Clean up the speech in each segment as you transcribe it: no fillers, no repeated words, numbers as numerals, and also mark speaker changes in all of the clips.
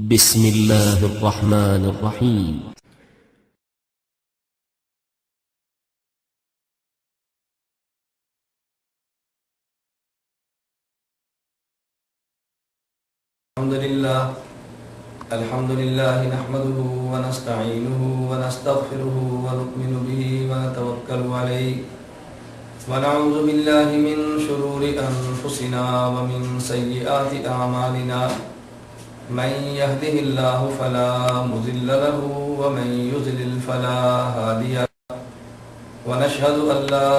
Speaker 1: بسم الله الرحمن الرحيم.
Speaker 2: الحمد لله نحمده ونستعينه ونستغفره ونؤمن به ونتوكل عليه ونعوذ بالله من شرور أنفسنا ومن سيئات أعمالنا من يهده الله فلا مضل له ومن يضلل فلا هادي له ونشهد أن لا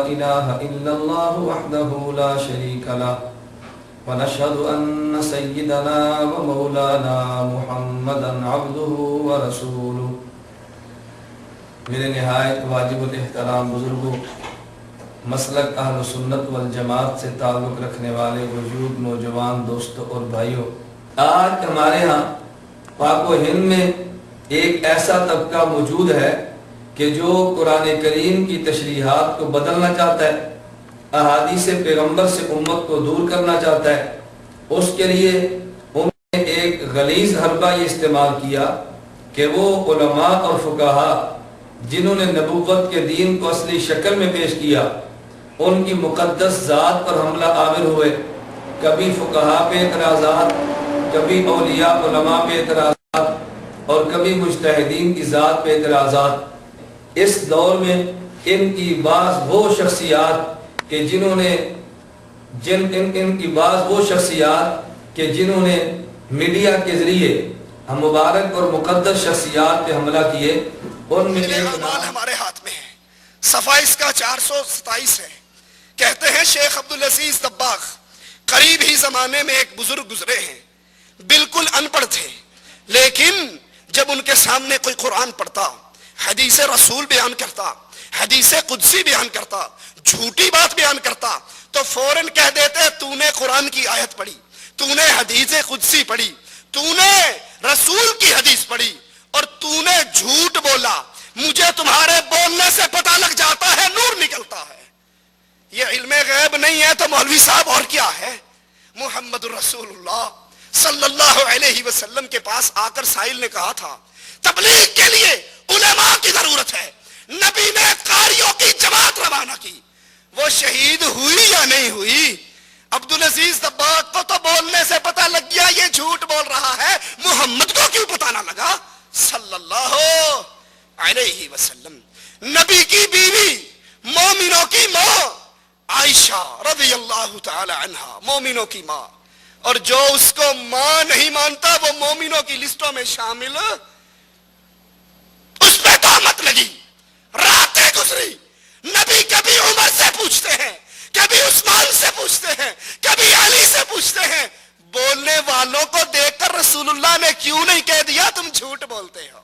Speaker 2: إله إلا الله وحده لا شريك له ونشهد أن سيدنا ومولانا محمدا عبده ورسوله. میرے نہایت واجب الاحترام بزرگوں، مسلک اہل سنت والجماعت سے تعلق رکھنے والے وجود نوجوان دوستوں اور بھائیوں، آج ہمارے ہاں پاک و ہند میں ایک ایسا طبقہ موجود ہے کہ جو قرآن کریم کی تشریحات کو بدلنا چاہتا ہے، احادیث پیغمبر سے امت کو دور کرنا چاہتا ہے. اس کے لیے انہوں نے ایک غلیظ حربہ یہ استعمال کیا کہ وہ علماء اور فقہاء جنہوں نے نبوت کے دین کو اصلی شکل میں پیش کیا، ان کی مقدس ذات پر حملہ آور ہوئے. کبھی فقہاء پہ اعتراضات، کبھی اولیاء علماء پہ اعتراضات اور کبھی مجتہدین کی ذات پہ اعتراضات. اس دور میں ان کی بعض وہ شخصیات کہ جنہوں نے میڈیا کے ذریعے ہم مبارک اور مقدس شخصیات پہ حملہ کیے، ان میں
Speaker 3: اعمال ہمارے ہاتھ میں ہے. صفحہ اس کا 427 ہے. کہتے ہیں شیخ عبدالعزیز دباغ قریب ہی زمانے میں ایک بزرگ گزرے ہیں، بالکل ان پڑھ تھے، لیکن جب ان کے سامنے کوئی قرآن پڑھتا، حدیث رسول بیان کرتا، حدیث قدسی بیان کرتا، جھوٹی بات بیان کرتا، تو فوراً کہہ دیتے تو نے قرآن کی آیت پڑھی، تو نے حدیث قدسی پڑھی، تو نے رسول کی حدیث پڑھی اور تو نے جھوٹ بولا. مجھے تمہارے بولنے سے پتہ لگ جاتا ہے، نور نکلتا ہے. یہ علم غیب نہیں ہے تو مولوی صاحب اور کیا ہے؟ محمد الرسول اللہ صلی اللہ علیہ وسلم کے پاس آ کر سائل نے کہا تھا تبلیغ کے لیے علماء کی ضرورت ہے. نبی نے قاریوں کی جماعت روانہ کی، وہ شہید ہوئی یا نہیں ہوئی؟ عبدالعزیز دباغ کو تو بولنے سے پتہ لگ گیا یہ جھوٹ بول رہا ہے، محمد کو کیوں پتہ نہ لگا صلی اللہ علیہ وسلم؟ نبی کی بیوی، مومنوں کی ماں عائشہ رضی اللہ تعالی عنہا، مومنوں کی ماں، اور جو اس کو ماں نہیں مانتا وہ مومنوں کی لسٹوں میں شامل، اس پہ تہمت لگی. راتیں گزری، نبی کبھی عمر سے پوچھتے ہیں، کبھی عثمان سے پوچھتے ہیں، کبھی علی سے پوچھتے ہیں. بولنے والوں کو دیکھ کر رسول اللہ نے کیوں نہیں کہہ دیا تم جھوٹ بولتے ہو؟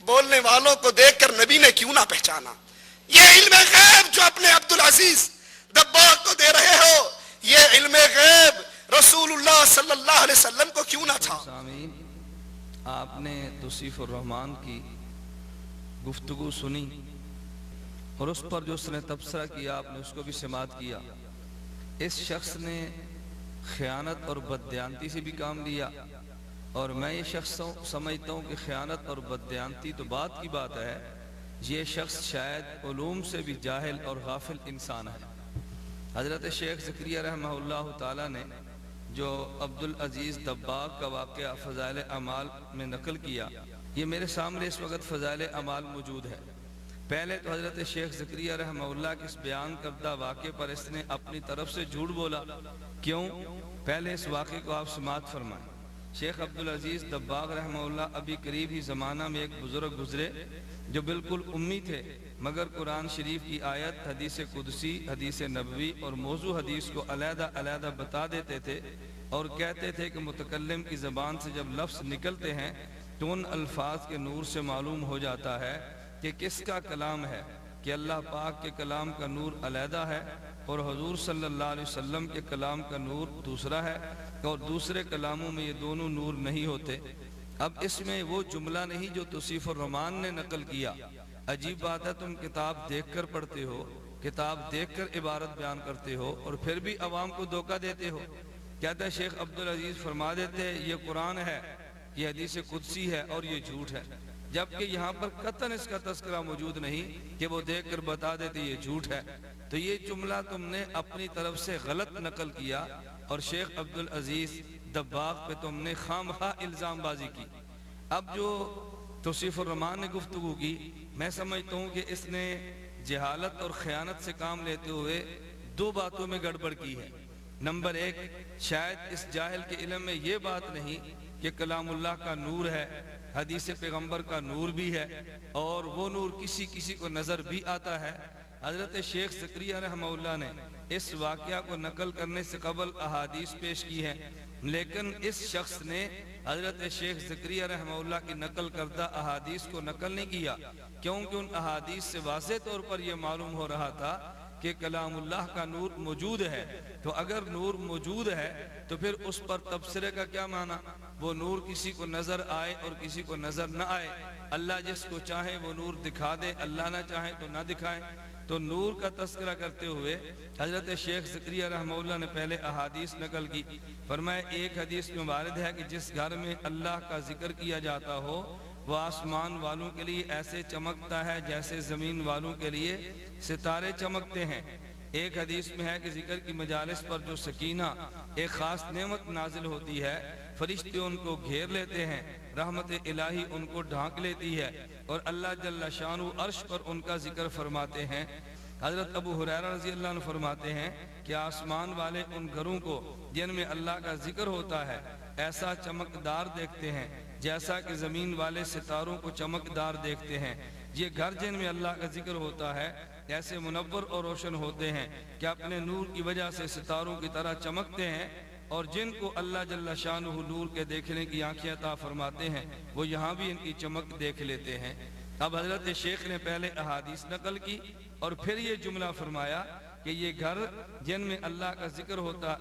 Speaker 3: بولنے والوں کو دیکھ کر نبی نے کیوں نہ پہچانا؟ یہ علم غیب جو اپنے عبدالعزیز دباغ کو دے رہے ہو، یہ علم غیب رسول اللہ صلی اللہ علیہ وسلم کو کیوں نہ تھا؟
Speaker 4: آپ نے توصیف الرحمن کی گفتگو سنی اور اس پر جو اس نے تبصرہ کیا آپ نے اس کو بھی سماعت کیا. اس شخص نے خیانت اور بددیانتی سے بھی کام لیا، اور میں یہ شخص سمجھتا ہوں کہ خیانت اور بددیانتی تو بات کی بات ہے، یہ شخص شاید علوم سے بھی جاہل اور غافل انسان ہے. حضرت شیخ زکریا رحمہ اللہ تعالیٰ نے جو عبدالعزیز دباغ کا واقعہ فضائل اعمال میں نقل کیا، یہ میرے سامنے اس وقت فضائل اعمال موجود ہے. پہلے تو حضرت شیخ زکریا رحمہ اللہ کے اس بیان کردہ واقعے پر اس نے اپنی طرف سے جھوٹ بولا. کیوں؟ پہلے اس واقعے کو آپ سماعت فرمائیں. شیخ عبدالعزیز دباغ رحمہ اللہ ابھی قریب ہی زمانہ میں ایک بزرگ گزرے جو بالکل امی تھے، مگر قرآن شریف کی آیت، حدیث قدسی، حدیث نبوی اور موضوع حدیث کو علیحدہ علیحدہ بتا دیتے تھے اور کہتے تھے کہ متکلم کی زبان سے جب لفظ نکلتے ہیں تو ان الفاظ کے نور سے معلوم ہو جاتا ہے کہ کس کا کلام ہے، کہ اللہ پاک کے کلام کا نور علیحدہ ہے اور حضور صلی اللہ علیہ وسلم کے کلام کا نور دوسرا ہے، اور دوسرے کلاموں میں یہ دونوں نور نہیں ہوتے. اب اس میں وہ جملہ نہیں جو توصیف الرحمن نے نقل کیا. عجیب بات ہے، تم کتاب دیکھ کر پڑھتے ہو، کتاب دیکھ کر عبارت بیان کرتے ہو اور پھر بھی عوام کو دھوکہ دیتے ہو. کہتا ہے شیخ عبدالعزیز فرما دیتے یہ قرآن ہے یہ حدیث قدسی ہے اور یہ جھوٹ ہے، جبکہ یہاں پر قطعاً اس کا تذکرہ موجود نہیں کہ وہ دیکھ کر بتا دیتے یہ جھوٹ ہے۔ تو یہ جملہ تم نے اپنی طرف سے غلط نقل کیا اور شیخ عبدالعزیز دباغ پہ تم نے خامخواہ الزام بازی کی۔ اب جو توصیف الرحمان نے گفتگو کی، میں سمجھتا ہوں کہ اس نے جہالت اور خیانت سے کام لیتے ہوئے دو باتوں میں گڑبڑ کی ہے۔ نمبر ایک، شاید اس جاہل کے علم میں یہ بات نہیں کہ کلام اللہ کا نور ہے، حدیث پیغمبر کا نور بھی ہے، اور وہ نور کسی کو نظر بھی آتا ہے۔ حضرت شیخ زکریا رحمہ اللہ نے اس واقعہ کو نقل کرنے سے قبل احادیث پیش کی ہے، لیکن اس شخص نے حضرت شیخ زکریا رحمہ اللہ کی نقل کردہ احادیث کو نقل نہیں کیا، کیونکہ ان احادیث سے واضح طور پر یہ معلوم ہو رہا تھا کہ کلام اللہ کا نور موجود ہے۔ تو اگر نور موجود ہے تو پھر اس پر تبصرے کا کیا معنی؟ وہ نور کسی کو نظر آئے اور کسی کو نظر نہ آئے، اللہ جس کو چاہے وہ نور دکھا دے، اللہ نہ چاہے تو نہ دکھائے۔ تو نور کا تذکرہ کرتے ہوئے حضرت شیخ زکریا رحمہ اللہ نے پہلے احادیث نقل کی۔ فرمایا ایک حدیث میں وارد ہے کہ جس گھر میں اللہ کا ذکر کیا جاتا ہو وہ آسمان والوں کے لیے ایسے چمکتا ہے جیسے زمین والوں کے لیے ستارے چمکتے ہیں۔ ایک حدیث میں ہے کہ ذکر کی مجالس پر جو سکینہ ایک خاص نعمت نازل ہوتی ہے، فرشتے ان کو گھیر لیتے ہیں، رحمت الہی ان کو ڈھانک لیتی ہے، اور اللہ جل شانہ عرش پر ان کا ذکر فرماتے ہیں۔ حضرت ابو ہریرہ رضی اللہ عنہ فرماتے ہیں کہ آسمان والے ان گھروں کو جن میں اللہ کا ذکر ہوتا ہے ایسا چمکدار دیکھتے ہیں جیسا کہ زمین والے ستاروں کو چمکدار دیکھتے ہیں۔ یہ گھر جن میں اللہ کا ذکر ہوتا ہے ایسے منور اور روشن ہوتے ہیں کہ اپنے نور کی وجہ سے ستاروں کی طرح چمکتے ہیں، اور جن کو اللہ جل شانہ نور کے دیکھنے کی آنکھیں عطا فرماتے ہیں وہ یہاں بھی ان کی چمک دیکھ لیتے ہیں۔ اب حضرت شیخ نے پہلے احادیث نقل کی اور پھر یہ جملہ فرمایا کہ یہ گھر جن میں اللہ کا ذکر ہوتا،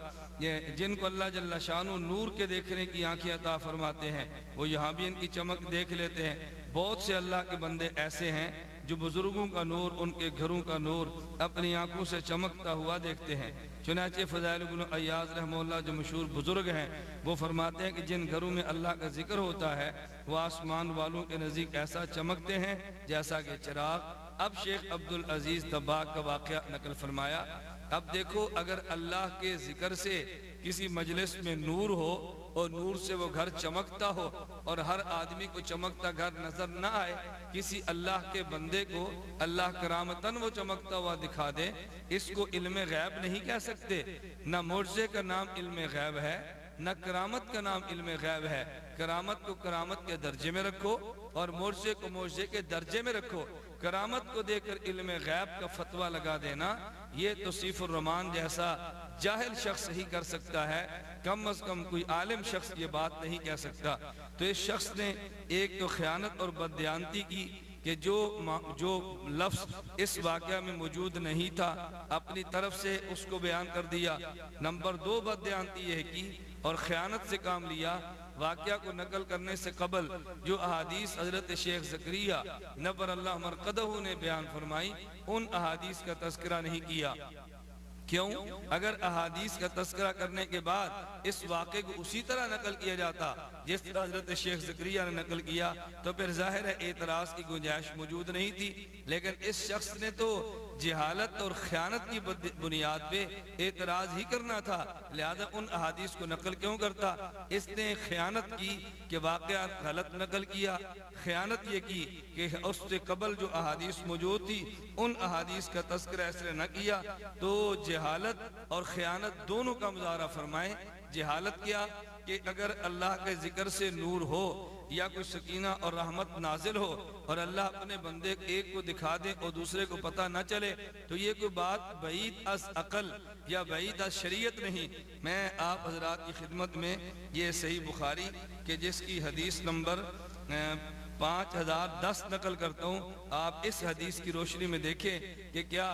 Speaker 4: جن کو اللہ جل شانہ نور کے دیکھنے کی آنکھیں عطا فرماتے ہیں وہ یہاں بھی ان کی چمک دیکھ لیتے ہیں۔ بہت سے اللہ کے بندے ایسے ہیں جو بزرگوں کا نور، ان کے گھروں کا نور اپنی آنکھوں سے چمکتا ہوا دیکھتے ہیں۔ چنانچہ فضائل بن عیاض رحمہ اللہ جو مشہور بزرگ ہیں وہ فرماتے ہیں کہ جن گھروں میں اللہ کا ذکر ہوتا ہے وہ آسمان والوں کے نزدیک ایسا چمکتے ہیں جیسا کہ چراغ۔ اب شیخ عبدالعزیز دباغ کا واقعہ نقل فرمایا۔ اب دیکھو، اگر اللہ کے ذکر سے کسی مجلس میں نور ہو اور نور سے وہ گھر چمکتا ہو اور ہر آدمی کو چمکتا گھر نظر نہ آئے، کسی اللہ کے بندے کو اللہ کرامتاً وہ چمکتا ہوا دکھا دے، اس کو علم غیب نہیں کہہ سکتے۔ نہ معجزے کا نام علم غیب ہے، نہ کرامت کا نام علم غیب ہے۔ کرامت کو کرامت کے درجے میں رکھو اور معجزے کو معجزے کے درجے میں رکھو۔ کرامت کو دے کر علم غیب کا فتویٰ لگا دینا یہ توصیف الرحمان جیسا جاہل شخص ہی کر سکتا ہے، کم از کم کوئی عالم شخص یہ بات نہیں کہہ سکتا۔ تو اس شخص نے ایک تو خیانت اور بددیانتی کی کہ جو لفظ اس واقعہ میں موجود نہیں تھا اپنی طرف سے اس کو بیان کر دیا۔ نمبر دو، بددیانتی یہ کی اور خیانت سے کام لیا، واقعہ کو نقل کرنے سے قبل جو احادیث حضرت شیخ زکریا نبر اللہ مرقدہ نے بیان فرمائی ان احادیث کا تذکرہ نہیں کیا۔ کیوں؟ اگر احادیث کا تذکرہ کرنے کے بعد اس واقعے کو اسی طرح نقل کیا جاتا جس طرح حضرت شیخ زکریا نے نقل کیا تو پھر ظاہر ہے اعتراض کی گنجائش موجود نہیں تھی، لیکن اس شخص نے تو جہالت اور خیانت کی بنیاد پہ اعتراض ہی کرنا تھا، لہذا ان احادیث کو نقل کیوں کرتا؟ اس نے خیانت کی کہ واقعات غلط نقل کیا، خیانت یہ کی کہ اس سے قبل جو احادیث موجود تھی ان احادیث کا تذکرہ اس نے نہ کیا۔ تو جہالت اور خیانت دونوں کا مظاہرہ فرمائیں۔ جہالت کیا کہ اگر اللہ کے ذکر سے نور ہو یا کوئی سکینہ اور رحمت نازل ہو اور اللہ اپنے بندے ایک کو دکھا دے اور دوسرے کو پتہ نہ چلے تو یہ کوئی بات بعید از عقل یا بعید از شریعت نہیں۔ میں آپ حضرات کی خدمت میں یہ صحیح بخاری کہ جس کی حدیث نمبر 5010 نقل کرتا ہوں، آپ اس حدیث کی روشنی میں دیکھیں کہ کیا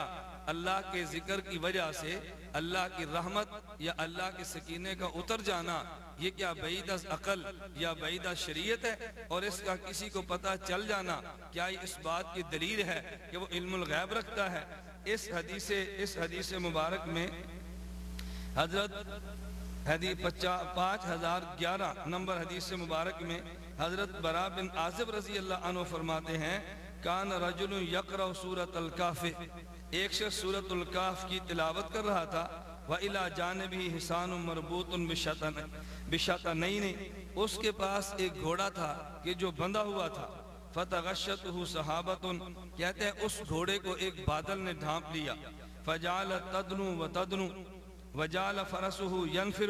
Speaker 4: اللہ کے ذکر کی وجہ سے اللہ کی رحمت یا اللہ کے سکینے کا اتر جانا یہ کیا بعید از عقل یا بعید از شریعت ہے؟ اور اس کا کسی کو پتہ چل جانا کیا یہ اس بات کی دلیل ہے کہ وہ علم الغیب رکھتا ہے؟ اس حدیث مبارک میں حضرت حدیث 5011 نمبر حدیث سے مبارک میں حضرت برا بن عازب رضی اللہ عنہ فرماتے ہیں کان رجل یقرأ سورۃ الکہف، ایک شخص سورۃ الکہف کی تلاوت کر رہا تھا، وَإِلَى جَانِبِهِ حِصَانٌ مَرْبُوطٌ بِشَطْنَيْنِ، اس کے پاس ایک گھوڑا تھا کہ جو بندھا ہوا تھا، فَتَغَشَّتْهُ سَحَابَةٌ، کہتے ہیں اس گھوڑے کو ایک بادل نے ڈھانپ لیا، فَجَعَلَ تَدْنُو وَتَدْنُو وَجَعَلَ فَرَسُهُ يَنْفِرُ،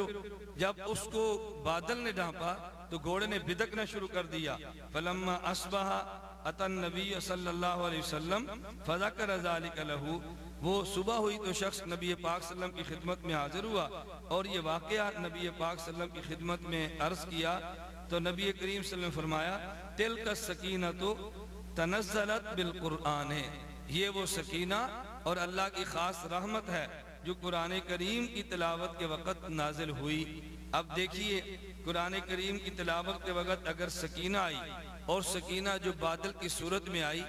Speaker 4: جب اس کو بادل نے ڈھانپا تو گھوڑے نے بدکنا شروع کر دیا، فَلَمَّا أَصْبَحَ أَتَى النَّبِيَّ صلی اللہ علیہ وسلم فَذَكَرَ ذَلِكَ لَهُ، وہ صبح ہوئی تو شخص نبی پاک صلی اللہ علیہ وسلم کی خدمت میں حاضر ہوا اور یہ واقعہ نبی پاک صلی اللہ علیہ وسلم کی خدمت میں عرض کیا تو نبی کریم صلی اللہ علیہ وسلم فرمایا تِلْكَ السَّكِينَةُ تَنَزَّلَتْ بِالْقُرْآنِ، یہ وہ سکینہ اور اللہ کی خاص رحمت ہے جو قرآن کریم کی تلاوت کے وقت نازل ہوئی۔ اب دیکھیے قرآن کریم کی تلاوت کے وقت اگر سکینہ آئی اور سکینہ جو بادل کی صورت میں آئی،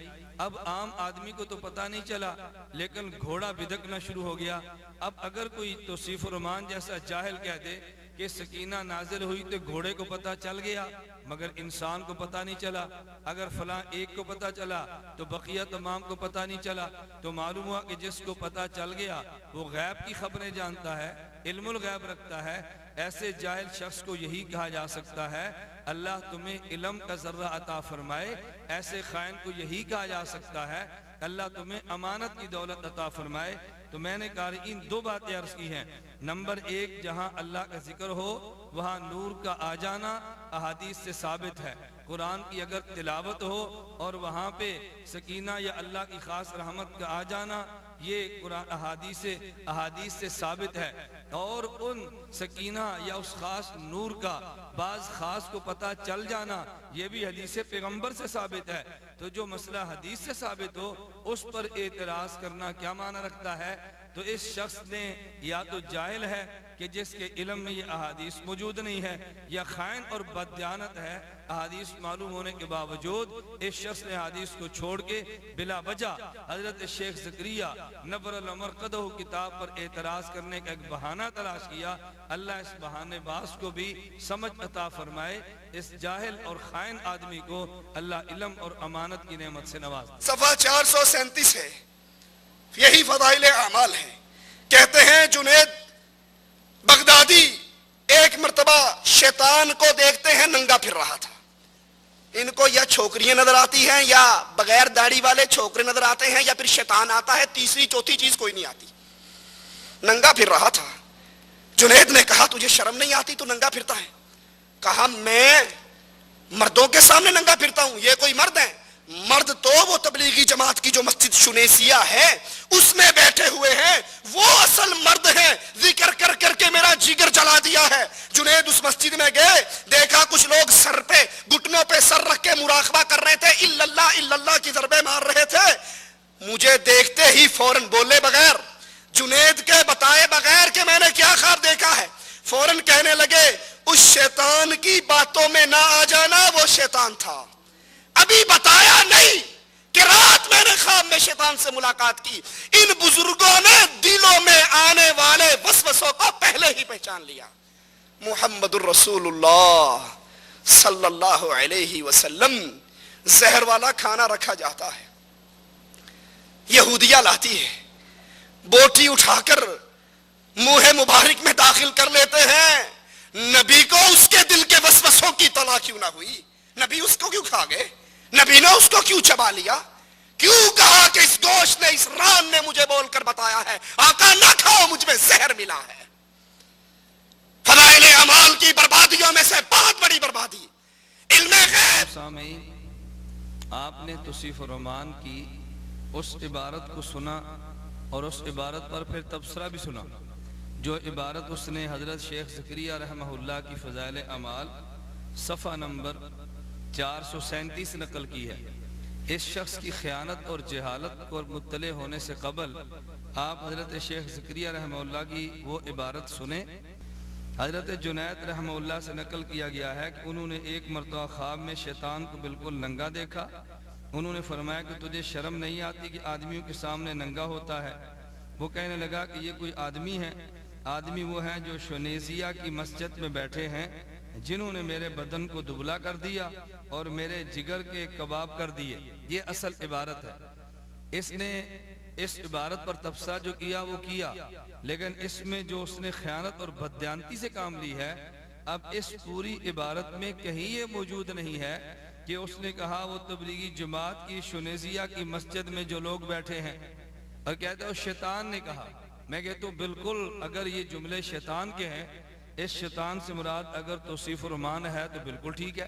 Speaker 4: اب عام آدمی کو تو پتہ نہیں چلا لیکن گھوڑا بدکنا شروع ہو گیا۔ اب اگر کوئی توصیف الرحمان جیسا جاہل کہہ دے کہ سکینہ نازل ہوئی تو گھوڑے کو پتہ چل گیا مگر انسان کو پتہ نہیں چلا، اگر فلاں ایک کو پتہ چلا تو بقیہ تمام کو پتہ نہیں چلا، تو معلوم ہوا کہ جس کو پتہ چل گیا وہ غیب کی خبریں جانتا ہے، علم الغیب رکھتا ہے۔ ایسے جاہل شخص کو یہی کہا جا سکتا ہے اللہ تمہیں علم کا ذرہ عطا فرمائے، ایسے خائن کو یہی کہا جا سکتا ہے اللہ تمہیں امانت کی دولت عطا فرمائے۔ تو میں نے قارئین دو باتیں عرض کی ہیں، نمبر ایک جہاں اللہ کا ذکر ہو وہاں نور کا آ جانا احادیث سے ثابت ہے، قرآن کی اگر تلاوت ہو اور وہاں پہ سکینہ یا اللہ کی خاص رحمت کا آ جانا یہ قرآن احادیث سے ثابت ہے، اور ان سکینہ یا اس خاص نور کا بعض خاص کو پتہ چل جانا یہ بھی حدیث پیغمبر سے ثابت ہے۔ تو جو مسئلہ حدیث سے ثابت ہو اس پر اعتراض کرنا کیا معنی رکھتا ہے؟ تو اس شخص نے یا تو جاہل ہے کہ جس کے علم میں یہ احادیث موجود نہیں ہے، یا خائن اور بددیانت ہے، احادیث معلوم ہونے کے باوجود اس شخص نے حدیث کو چھوڑ کے بلا وجہ حضرت شیخ زکریا نبر المرقدہ کتاب پر اعتراض کرنے کا ایک بہانہ تلاش کیا۔ اللہ اس بہانے باز کو بھی سمجھ عطا فرمائے، اس جاہل اور خائن آدمی کو اللہ علم اور امانت کی نعمت سے نواز۔
Speaker 3: صفحہ 437 ہے، یہی فضائل اعمال ہے۔ کہتے ہیں جنید بغدادی ایک مرتبہ شیطان کو دیکھتے ہیں ننگا پھر رہا تھا، ان کو یا چھوکریاں نظر آتی ہیں یا بغیر داڑھی والے چھوکرے نظر آتے ہیں یا پھر شیطان آتا ہے، تیسری چوتھی چیز کوئی نہیں آتی، ننگا پھر رہا تھا۔ جنید نے کہا تجھے شرم نہیں آتی تو ننگا پھرتا ہے؟ کہا میں مردوں کے سامنے ننگا پھرتا ہوں، یہ کوئی مرد ہے؟ مرد تو وہ تبلیغی جماعت کی جو مسجد شنیسیہ ہے اس میں بیٹھے ہوئے ہیں، وہ اصل مرد ہیں، ذکر کر کر کے میرا جگر جلا دیا ہے۔ جنید اس مسجد میں گئے، دیکھا کچھ لوگ سر پہ گھٹنوں پہ سر رکھ کے مراقبہ کر رہے تھے، الا اللہ کی ضربیں مار رہے تھے۔ مجھے دیکھتے ہی فوراً بولے بغیر، جنید کے بتائے بغیر کہ میں نے کیا خواب دیکھا ہے، فوراً کہنے لگے اس شیطان کی باتوں میں نہ آ جانا، وہ شیطان تھا، ابھی بتایا نہیں کہ رات میں نے خواب میں شیطان سے ملاقات کی۔ ان بزرگوں نے دلوں میں آنے والے وسوسوں کو پہلے ہی پہچان لیا۔ محمد الرسول اللہ صلی اللہ علیہ وسلم، زہر والا کھانا رکھا جاتا ہے، یہودیہ لاتی ہے، بوٹی اٹھا کر منہ مبارک میں داخل کر لیتے ہیں، نبی کو اس کے دل کے وسوسوں کی اطلاع کیوں نہ ہوئی؟ نبی اس کو کیوں کھا گئے؟ نبی نے اس کو کیوں چبا لیا؟ کیوں کہا کہ اس گوشت نے، اس ران نے مجھے بول کر بتایا ہے آقا نہ کھاؤ، مجھ میں زہر ملا ہے۔ فضائل اعمال کی بربادیوں میں سے بہت بڑی بربادی علم غیب۔
Speaker 4: سامعین، آپ نے توصیف الرحمان کی اس عبارت کو سنا اور اس عبارت پر پھر تبصرہ بھی سنا، جو عبارت اس نے حضرت شیخ زکریا رحمہ اللہ کی فضائل اعمال صفحہ نمبر 437 نقل کی ہے۔ اس شخص کی خیانت اور جہالت کو مطلع ہونے سے قبل آپ حضرت شیخ زکریا رحمہ اللہ کی وہ عبارت سنیں۔ حضرت جنید رحمہ اللہ سے نقل کیا گیا ہے کہ انہوں نے ایک مرتبہ خواب میں شیطان کو بالکل ننگا دیکھا، انہوں نے فرمایا کہ تجھے شرم نہیں آتی کہ آدمیوں کے سامنے ننگا ہوتا ہے؟ وہ کہنے لگا کہ یہ کوئی آدمی ہے؟ آدمی وہ ہیں جو شنیزیہ کی مسجد میں بیٹھے ہیں، جنہوں نے میرے بدن کو دبلا کر دیا اور میرے جگر کے کباب کر دیے۔ یہ اصل عبارت ہے۔ اس نے اس عبارت پر تبصرہ جو کیا وہ کیا، لیکن اس میں جو اس نے خیانت اور بددیانتی سے کام لی ہے، اب اس پوری عبارت میں کہیں یہ موجود نہیں ہے کہ اس نے کہا وہ تبلیغی جماعت کی شنیزیہ کی مسجد میں جو لوگ بیٹھے ہیں، اور کہتے ہیں شیطان نے کہا۔ میں کہتا ہوں بالکل، اگر یہ جملے شیطان کے ہیں، اس شیطان سے مراد اگر توصیف الرحمان ہے تو بالکل ٹھیک ہے،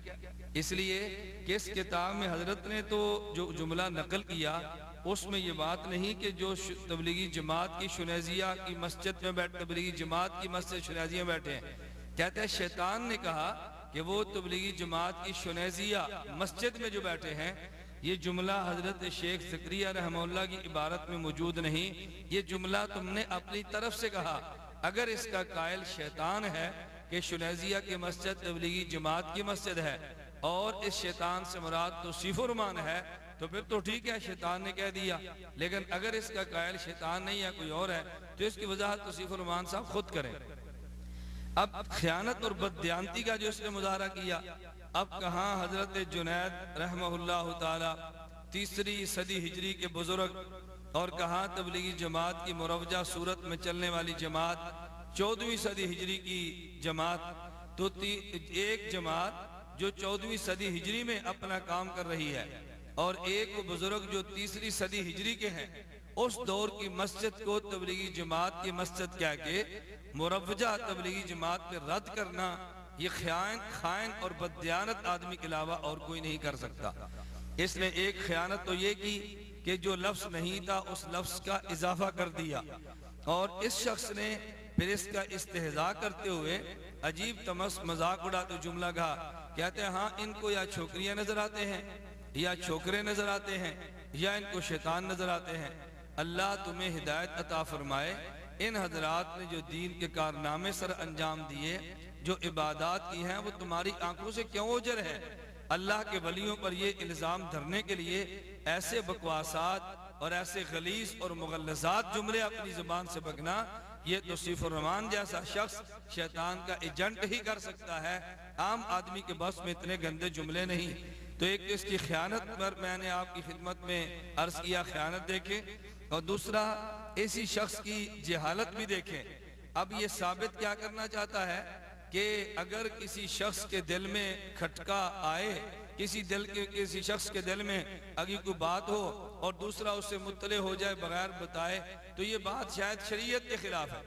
Speaker 4: اس لیے کہ اس کتاب میں حضرت نے تو جو جملہ نقل کیا اس میں یہ بات نہیں کہ جو تبلیغی جماعت کی شنیزیہ کی مسجد میں بیٹھے، تبلیغی جماعت کی مسجد شنیزیہ میں بیٹھے ہیں۔ کہتے ہیں شیطان نے کہا کہ وہ تبلیغی جماعت کی شنیزیہ مسجد میں جو بیٹھے ہیں۔ یہ جملہ حضرت شیخ زکریا رحمہ اللہ کی عبارت میں موجود نہیں، یہ جملہ تم نے اپنی طرف سے کہا۔ اگر اس کا قائل شیطان ہے کہ شنیزیہ کی مسجد تبلیغی جماعت کی مسجد ہے اور اس شیطان سے مراد توصیف الرحمان ہے تو پھر تو ٹھیک ہے، شیطان نے کہہ دیا۔ لیکن اگر اس کا قائل شیطان نہیں ہے، کوئی اور ہے، تو اس کی وضاحت توصیف الرحمان صاحب خود کریں۔ اب خیانت اور بددیانتی کا جو اس نے مظاہرہ کیا، اب کہاں حضرت جنید رحمہ اللہ تعالی 3 صدی ہجری کے بزرگ، اور کہاں تبلیغی جماعت کی مروجہ صورت میں چلنے والی جماعت 14ویں صدی ہجری کی جماعت۔ تو ایک جماعت جو 14ویں صدی ہجری میں اپنا کام کر رہی ہے، اور ایک وہ بزرگ جو 3 صدی ہجری کے ہیں، اس دور کی مسجد کو تبلیغی جماعت کی مسجد کہہ کے مروجہ تبلیغی جماعت پہ رد کرنا، یہ خائن اور بددیانت آدمی کے علاوہ اور کوئی نہیں کر سکتا۔ اس نے ایک خیانت تو یہ کی کہ جو لفظ نہیں تھا اس لفظ کا اضافہ کر دیا، اور اس شخص نے پھر اس کا استہزاء کرتے ہوئے عجیب تمس مذاق اڑاتے جملہ کہا۔ کہتے ہیں ہاں ان کو یا چھوکریاں نظر آتے ہیں یا چھوکرے نظر آتے ہیں یا ان کو شیطان نظر آتے ہیں۔ اللہ تمہیں ہدایت عطا فرمائے۔ ان حضرات نے جو دین کے کارنامے سر انجام دیے، جو عبادات کی ہیں، وہ تمہاری آنکھوں سے کیوں اوجھل ہے؟ اللہ کے ولیوں پر یہ الزام دھرنے کے لیے ایسے بکواسات اور ایسے غلیظ اور مغلظات جملے اپنی زبان سے بکنا، یہ توصیف الرحمان جیسا شخص شیطان کا ایجنٹ ہی کر سکتا ہے، عام آدمی کے بس میں اتنے گندے جملے نہیں۔ تو ایک اس کی خیانت پر میں نے آپ کی خدمت میں عرض کیا، خیانت دیکھیں، اور دوسرا اسی شخص کی جہالت بھی دیکھیں۔ اب یہ ثابت کیا کرنا چاہتا ہے کہ اگر کسی شخص کے دل میں کھٹکا آئے، کسی شخص کے دل میں اگر کوئی بات ہو اور دوسرا اس سے مطلع ہو جائے بغیر بتائے، تو یہ بات شاید شریعت کے خلاف ہے۔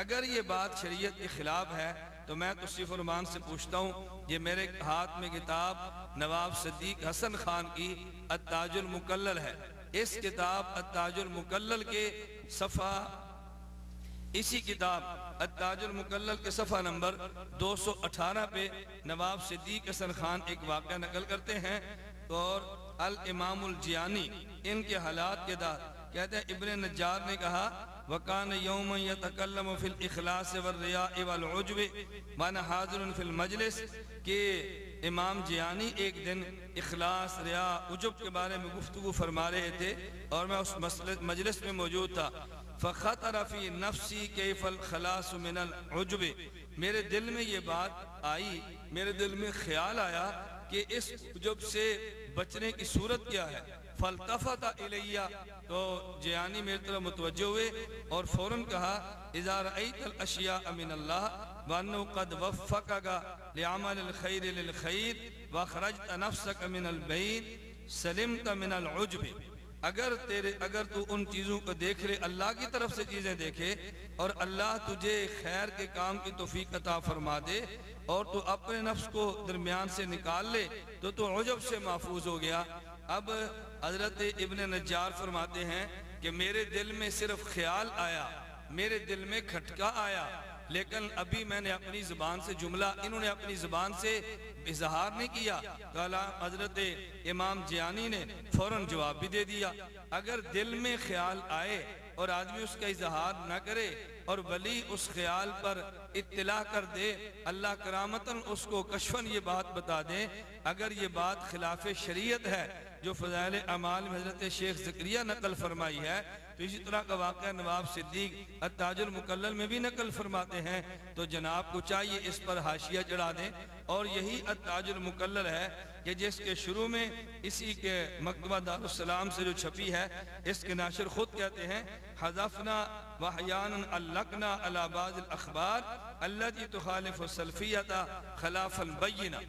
Speaker 4: اگر یہ بات شریعت کے خلاف ہے تو میں توصیف الرحمان سے پوچھتا ہوں، یہ میرے ہاتھ میں کتاب نواب صدیق حسن خان کی التاج المکلل ہے۔ اس کتاب التاج المکلل کے صفحہ، اسی کتاب التاج المکلل کے صفحہ نمبر 218 پہ نواب صدیق حسن خان ایک واقعہ نقل کرتے ہیں، اور الامام الجیانی ان کے حالات کے دار کہتے ہیں ابن نجار نے کہا وَقَانَ يَوْمًا يَتَكَلَّمُ فِي الْإِخْلَاصِ وَالرِّيَاءِ وَالْعُجْبِ وَأَنَا حَاضِرٌ فِي الْمَجْلِسِ، کہ امام جیانی ایک دن اخلاص، ریا، عجب کے بارے میں گفتگو فرما رہے تھے اور میں اس مجلس میں موجود تھا۔ فَخَطَرَ فِي نَفْسِي كَيْفَ الْخَلَاصُ مِنَ الْعُجْبِ، میرے دل میں یہ بات آئی، میرے دل میں خیال آیا کہ اس عجب سے بچنے کی صورت کیا ہے۔ فَالْتَفَتَ إِلَيَّ، تو جیانی میرے طرف متوجہ ہوئے اور فوراً کہا اِذَا رَأَيْتَ الْأَشْيَاءَ مِنَ اللَّهِ وَأَنَّهُ قَدْ وَفَّقَكَ لِعَمَلِ الْخَيْرِ لِلْخَيْرِ وَأَخْرَجْتَ نَفْسَكَ مِنَ الْبَيْنِ سَلِمْتَ مِنَ الْعُجْبِ، اگر تو ان چیزوں کو دیکھ لے، اللہ کی طرف سے چیزیں دیکھے اور اللہ تجھے خیر کے کام کی توفیق عطا فرما دے اور تو اپنے نفس کو درمیان سے نکال لے تو عجب سے محفوظ ہو گیا۔ اب حضرت ابن نجار فرماتے ہیں کہ میرے دل میں صرف خیال آیا، میرے دل میں کھٹکا آیا، لیکن ابھی میں نے اپنی زبان سے جملہ، انہوں نے اپنی زبان سے اظہار نہیں کیا، تو حضرت امام جیانی نے فوراً جواب بھی دے دیا۔ اگر دل میں خیال آئے اور آدمی اس کا اظہار نہ کرے اور ولی اس خیال پر اطلاع کر دے، اللہ کرامتاً اس کو کشفاً یہ بات بتا دے، اگر یہ بات خلاف شریعت ہے جو فضائل اعمال میں حضرت شیخ زکریا نقل فرمائی ہے، تو اسی طرح کا واقعہ نواب صدیق التاج المکلل میں بھی نقل فرماتے ہیں. تو جناب کو چاہیے اس پر حاشیہ چڑھا دیں. اور یہی التاج المکلل ہے کہ جس کے شروع میں اسی کے مکتبہ دارالسلام سے جو چھپی ہے، اس کے ناشر خود کہتے ہیں حذفنا واحیانا علقنا علی بعض الاخبار التي تخالف السلفیۃ خلافا بینا،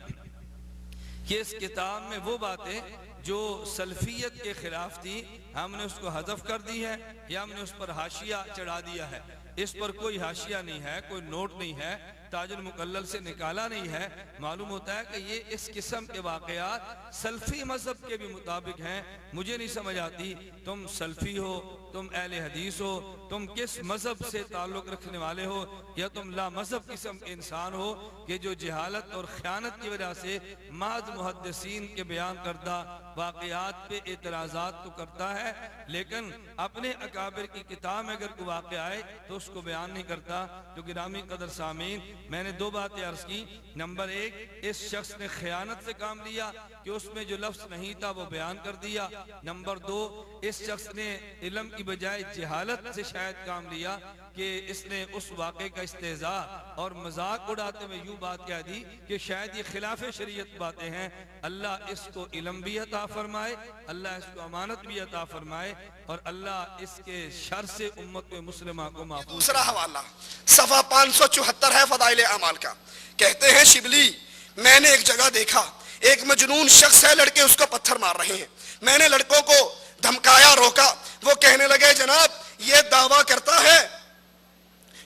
Speaker 4: کہ اس کتاب میں وہ باتیں جو سلفیت کے خلاف تھی ہم نے اس کو حذف کر دی ہے یا ہم نے اس پر حاشیہ چڑھا دیا ہے. اس پر کوئی حاشیہ نہیں ہے، کوئی نوٹ نہیں ہے، تاج المکلل سے نکالا نہیں ہے. معلوم ہوتا ہے کہ یہ اس قسم کے واقعات سلفی مذہب کے بھی مطابق ہیں. مجھے نہیں سمجھ آتی تم سلفی ہو، تم اہل حدیث ہو، تم کس مذہب سے تعلق رکھنے والے ہو، یا تم لا مذہب قسم کے انسان ہو کہ جو جہالت اور خیانت کی وجہ سے محض محدثین کے بیان کردہ واقعات پہ اعتراضات تو کرتا ہے، لیکن اپنے اکابر کی کتاب میں اگر کوئی واقعہ آئے تو اس کو بیان نہیں کرتا. تو گرامی قدر سامعین، میں نے دو باتیں عرض کی. نمبر ایک، اس شخص نے خیانت سے کام لیا کہ اس میں جو لفظ نہیں تھا وہ بیان کر دیا. نمبر دو، اس شخص نے علم کی بجائے جہالت سے شاید کام لیا کہ اس نے اس واقعے کا استہزاء اور مذاق اڑاتے ہوئے یوں بات کہہ دی کہ شاید یہ خلاف شریعت باتیں ہیں. اللہ اس کو علم بھی عطا فرمائے، اللہ اس کو امانت بھی عطا فرمائے، اور اللہ اس کے شر سے امت مسلمہ کو محفوظ.
Speaker 3: دوسرا حوالہ صفحہ 574 ہے فضائل اعمال کا. کہتے ہیں شبلی میں نے ایک جگہ دیکھا ایک مجنون شخص ہے، لڑکے اس کو پتھر مار رہے ہیں. میں نے لڑکوں کو دھمکایا، روکا. وہ کہنے لگے جناب یہ دعویٰ کرتا ہے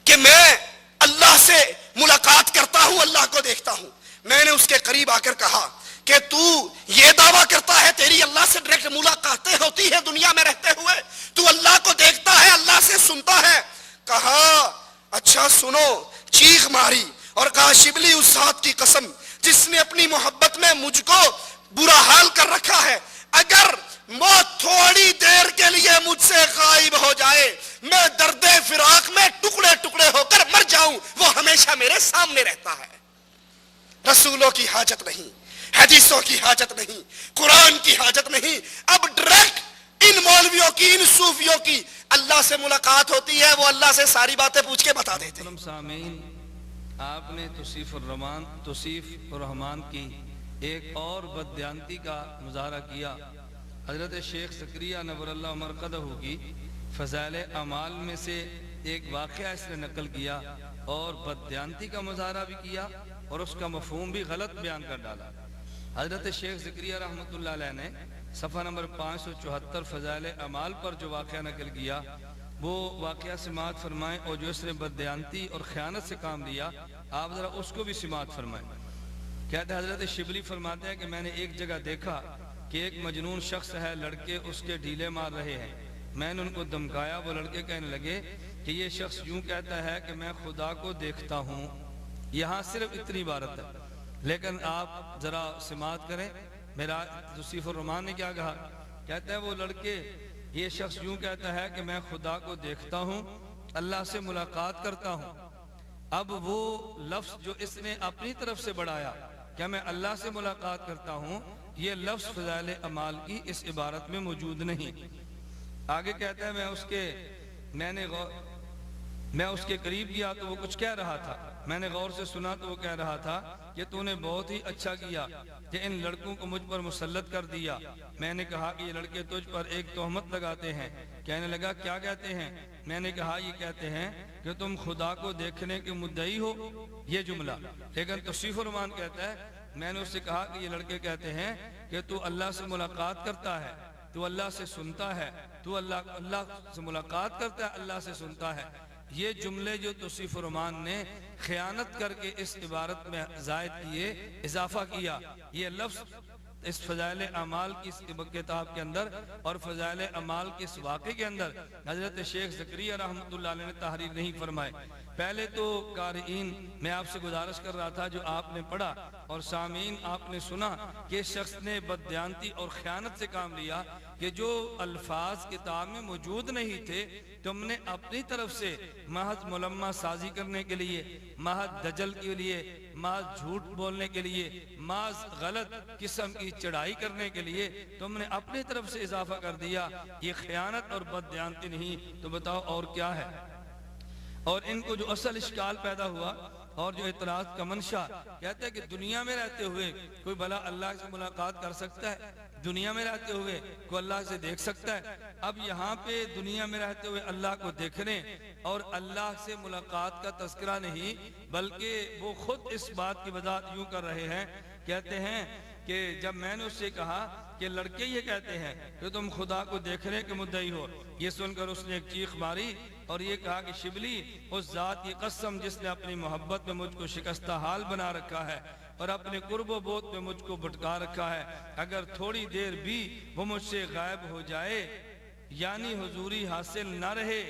Speaker 3: کہ میں اللہ سے ملاقات کرتا ہوں، اللہ کو دیکھتا ہوں. میں نے اس کے قریب آ کر کہا کہ تو یہ دعویٰ کرتا ہے تیری اللہ سے ڈائریکٹ ملاقاتیں ہوتی ہے دنیا میں رہتے ہوئے، تو اللہ کو دیکھتا ہے، اللہ سے سنتا ہے. کہا اچھا سنو. چیخ ماری اور کہا شبلی اس ذات کی قسم جس نے اپنی محبت میں مجھ کو برا حال کر رکھا ہے، اگر موت تھوڑی دیر کے لیے مجھ سے غائب ہو جائے، میں درد فراق میں ٹکڑے ٹکڑے ہو کر مر جاؤں، وہ ہمیشہ میرے سامنے رہتا ہے. رسولوں کی حاجت نہیں، حدیثوں کی حاجت نہیں، قرآن کی حاجت نہیں. اب ڈائریکٹ ان مولویوں کی، ان صوفیوں کی اللہ سے ملاقات ہوتی ہے، وہ اللہ سے ساری باتیں پوچھ کے بتا دیتے ہیں.
Speaker 4: سامعین، آپ نے توصیف الرحمان کی ایک اور بددیانتی کا مظاہرہ کیا. حضرت شیخ زکریہ نور اللہ مرقدہ کی فضائل اعمال میں سے ایک واقعہ اس نے نقل کیا اور بددیانتی کا مظاہرہ بھی کیا اور اس کا مفہوم بھی غلط بیان کر ڈالا. حضرت شیخ زکریہ رحمۃ اللہ علیہ نے صفحہ نمبر 574 فضائل اعمال پر جو واقعہ نقل کیا وہ واقعہ سماعت فرمائیں، اور جو اس نے بددیانتی اور خیانت سے کام لیا آپ ذرا اس کو بھی سماعت فرمائیں. کہتے ہیں حضرت شبلی فرماتے ہیں کہ میں نے ایک جگہ دیکھا کہ ایک مجنون شخص ہے، لڑکے اس کے ڈھیلے مار رہے ہیں. میں نے ان کو دھمکایا، وہ لڑکے کہنے لگے کہ یہ شخص یوں کہتا ہے کہ میں خدا کو دیکھتا ہوں. یہاں صرف اتنی عبارت ہے، لیکن آپ ذرا سماعت کریں. میرا توصیف الرحمان نے کیا کہا؟ کہتا ہے وہ لڑکے، یہ شخص یوں کہتا ہے کہ میں خدا کو دیکھتا ہوں، اللہ سے ملاقات کرتا ہوں. اب وہ لفظ جو اس نے اپنی طرف سے بڑھایا کہ میں اللہ سے ملاقات کرتا ہوں، یہ لفظ فضائل اعمال کی اس عبارت میں موجود نہیں. آگے کہتا ہے میں اس کے قریب گیا تو وہ کچھ کہہ رہا تھا. میں نے غور سے سنا تو وہ کہہ رہا تھا کہ تو نے بہت ہی اچھا کیا کہ ان لڑکوں کو مجھ پر مسلط کر دیا. میں نے کہا کہ یہ لڑکے تجھ پر ایک تہمت لگاتے ہیں. کہنے لگا کیا کہتے ہیں؟ میں نے کہا یہ کہتے ہیں کہ تم خدا کو دیکھنے کے مدعی ہو، یہ جملہ. لیکن توصیف الرحمان کہتا ہے میں نے اس سے کہا کہ یہ لڑکے کہتے ہیں کہ تو اللہ سے ملاقات کرتا ہے، تو اللہ سے سنتا ہے، تو اللہ سے ملاقات کرتا ہے، اللہ سے سنتا ہے. یہ جملے جو توصیف الرحمان نے خیانت کر کے اس عبارت میں زائد کیے، اضافہ کیا، یہ لفظ اس فضائل اعمال کی کتاب کے اندر اور فضائل اعمال کے اس واقعے کے اندر حضرت شیخ زکریہ رحمۃ اللہ علیہ نے تحریر نہیں فرمائے. پہلے تو قارئین میں آپ سے گزارش کر رہا تھا جو آپ نے پڑھا اور سامعین آپ نے سنا کہ شخص نے بددیانتی اور خیانت سے کام لیا کہ جو الفاظ کتاب میں موجود نہیں تھے تم نے اپنی طرف سے محض ملمہ سازی کرنے کے لیے، محض دجل کے لیے، محض جھوٹ بولنے کے لیے، محض غلط قسم کی چڑھائی کرنے کے لیے تم نے اپنی طرف سے اضافہ کر دیا، یہ خیانت اور بددیانتی نہیں تو بتاؤ اور کیا ہے؟ اور ان کو جو اصل اشکال پیدا ہوا اور جو اعتراض کا منشا، کہتے ہیں کہ دنیا میں رہتے ہوئے کوئی بھلا اللہ سے ملاقات کر سکتا ہے؟ دنیا میں رہتے ہوئے کوئی اللہ سے دیکھ سکتا ہے؟ اب یہاں پہ دنیا میں رہتے ہوئے اللہ کو دیکھنے اور اللہ سے ملاقات کا تذکرہ نہیں، بلکہ وہ خود اس بات کی وضاحت یوں کر رہے ہیں، کہتے ہیں کہ جب میں نے اس سے کہا کہ لڑکے یہ کہتے ہیں کہ تم خدا کو دیکھنے کے مدعی ہو، یہ سن کر اس نے ایک چیخ ماری اور یہ کہا کہ شبلی اس ذات کی قسم جس نے اپنی محبت میں مجھ کو شکستہ حال بنا رکھا ہے اور اپنے قرب و بود میں مجھ کو بھٹکا رکھا ہے، اگر تھوڑی دیر بھی وہ مجھ سے غائب ہو جائے یعنی حضوری حاصل نہ رہے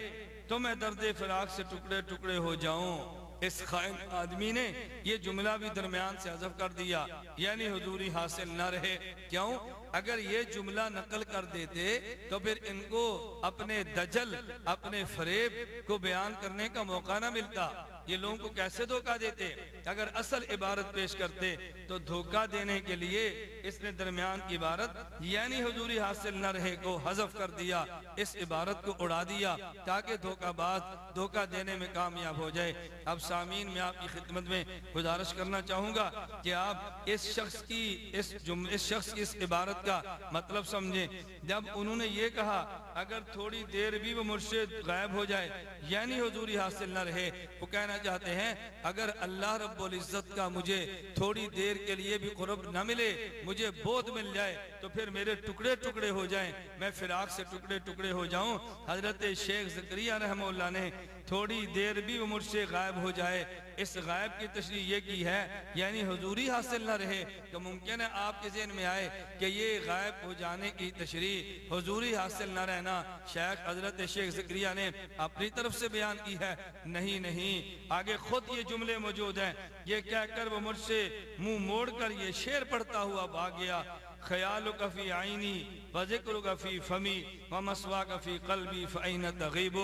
Speaker 4: تو میں درد فراق سے ٹکڑے ٹکڑے ہو جاؤں۔ اس خائن آدمی نے یہ جملہ بھی درمیان سے حذف کر دیا، یعنی حضوری حاصل نہ رہے۔ کیوں؟ اگر یہ جملہ نقل کر دیتے تو پھر ان کو اپنے دجل، اپنے فریب کو بیان کرنے کا موقع نہ ملتا۔ یہ لوگوں کو کیسے دھوکہ دیتے؟ اگر اصل عبارت پیش کرتے تو دھوکہ دینے کے لیے اس نے درمیان کی عبارت یعنی حضوری حاصل نہ رہے کو حذف کر دیا، اس عبارت کو اڑا دیا تاکہ دھوکہ باز دھوکہ دینے میں کامیاب ہو جائے۔ اب سامعین میں آپ کی خدمت میں گزارش کرنا چاہوں گا کہ آپ اس شخص کی اس عبارت کا مطلب سمجھیں۔ جب انہوں نے یہ کہا اگر تھوڑی دیر بھی وہ مجھ سے غائب ہو جائے یعنی حضوری حاصل نہ رہے، وہ کہنا چاہتے ہیں اگر اللہ رب العزت کا مجھے تھوڑی دیر کے لیے بھی قرب نہ ملے، مجھے بود مل جائے تو پھر میرے ٹکڑے ٹکڑے ہو جائیں، میں فراق سے ٹکڑے ٹکڑے ہو جاؤں۔ حضرت شیخ زکریا رحمہ اللہ نے تھوڑی دیر بھی وہ مجھ سے غائب ہو جائے، اس غائب کی تشریح یہ کی ہے یعنی حضوری حاصل نہ رہے۔ تو ممکن ہے آپ کے ذہن میں آئے کہ یہ غائب ہو جانے کی تشریح حضوری حاصل نہ رہنا شیخ حضرت شیخ زکریا نے اپنی طرف سے بیان کی ہے۔ نہیں، آگے خود یہ جملے موجود ہیں۔ یہ کہہ کر وہ مجھ سے منہ موڑ کر یہ شعر پڑھتا ہوا بھاگ گیا، خیالک فی عینی وذکرک فی فمی ومسواک فی قلبی فأین تغیب۔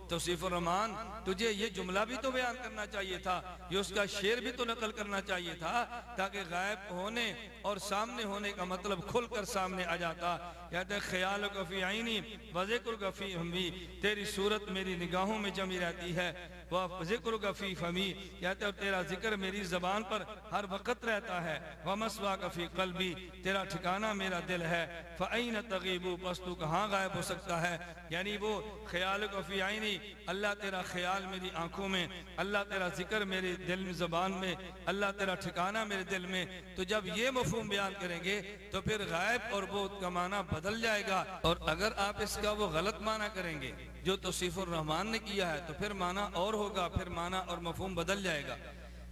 Speaker 4: توصیف الرحمان تجھے یہ جملہ بھی تو بیان کرنا چاہیے تھا، یہ اس کا شعر بھی تو نقل کرنا چاہیے تھا تاکہ غائب ہونے اور سامنے ہونے کا مطلب کھل کر سامنے آ جاتا۔ کہتے ہیں خیالک فی عینی وذکرک فی فمی، تیری صورت میری نگاہوں میں جمی رہتی ہے، وذکرک فی فمی، کہتے ہیں تیرا ذکر میری زبان پر ہر وقت رہتا ہے، ومسواک فی قلبی، تیرا ٹھکانہ میرا دل ہے، فأین تغیب، پس تو کہاں غائب ہو سکتا ہے؟ یعنی وہ خیالک فی عینی، اللہ تیرا خیال میری آنکھوں میں، اللہ تیرا ذکر میرے دل میں زبان میں، اللہ تیرا ٹھکانہ میرے دل میں۔ تو جب یہ مفہوم بیان کریں گے تو پھر غائب اور بود کا معنی بدل جائے گا، اور اگر آپ اس کا وہ غلط معنی کریں گے جو توصیف الرحمان نے کیا ہے تو پھر معنی اور ہوگا، پھر معنی اور مفہوم بدل جائے گا۔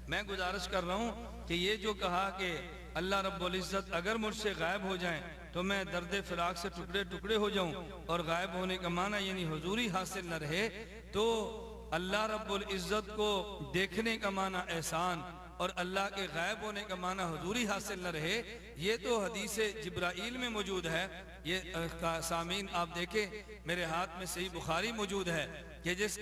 Speaker 4: میں گزارش کر رہا ہوں کہ یہ جو کہا کہ اللہ رب العزت اگر مجھ سے غائب ہو جائیں تو میں درد فراق سے ٹکڑے ٹکڑے ہو جاؤں، اور غائب ہونے کا معنی یعنی حضوری حاصل نہ رہے، تو اللہ رب العزت کو دیکھنے کا معنی احسان اور اللہ کے غائب ہونے کا معنی حضوری حاصل نہ رہے، یہ تو حدیث جبرائیل میں موجود ہے۔ یہ سامعین آپ دیکھیں میرے ہاتھ میں صحیح بخاری موجود ہے کہ جس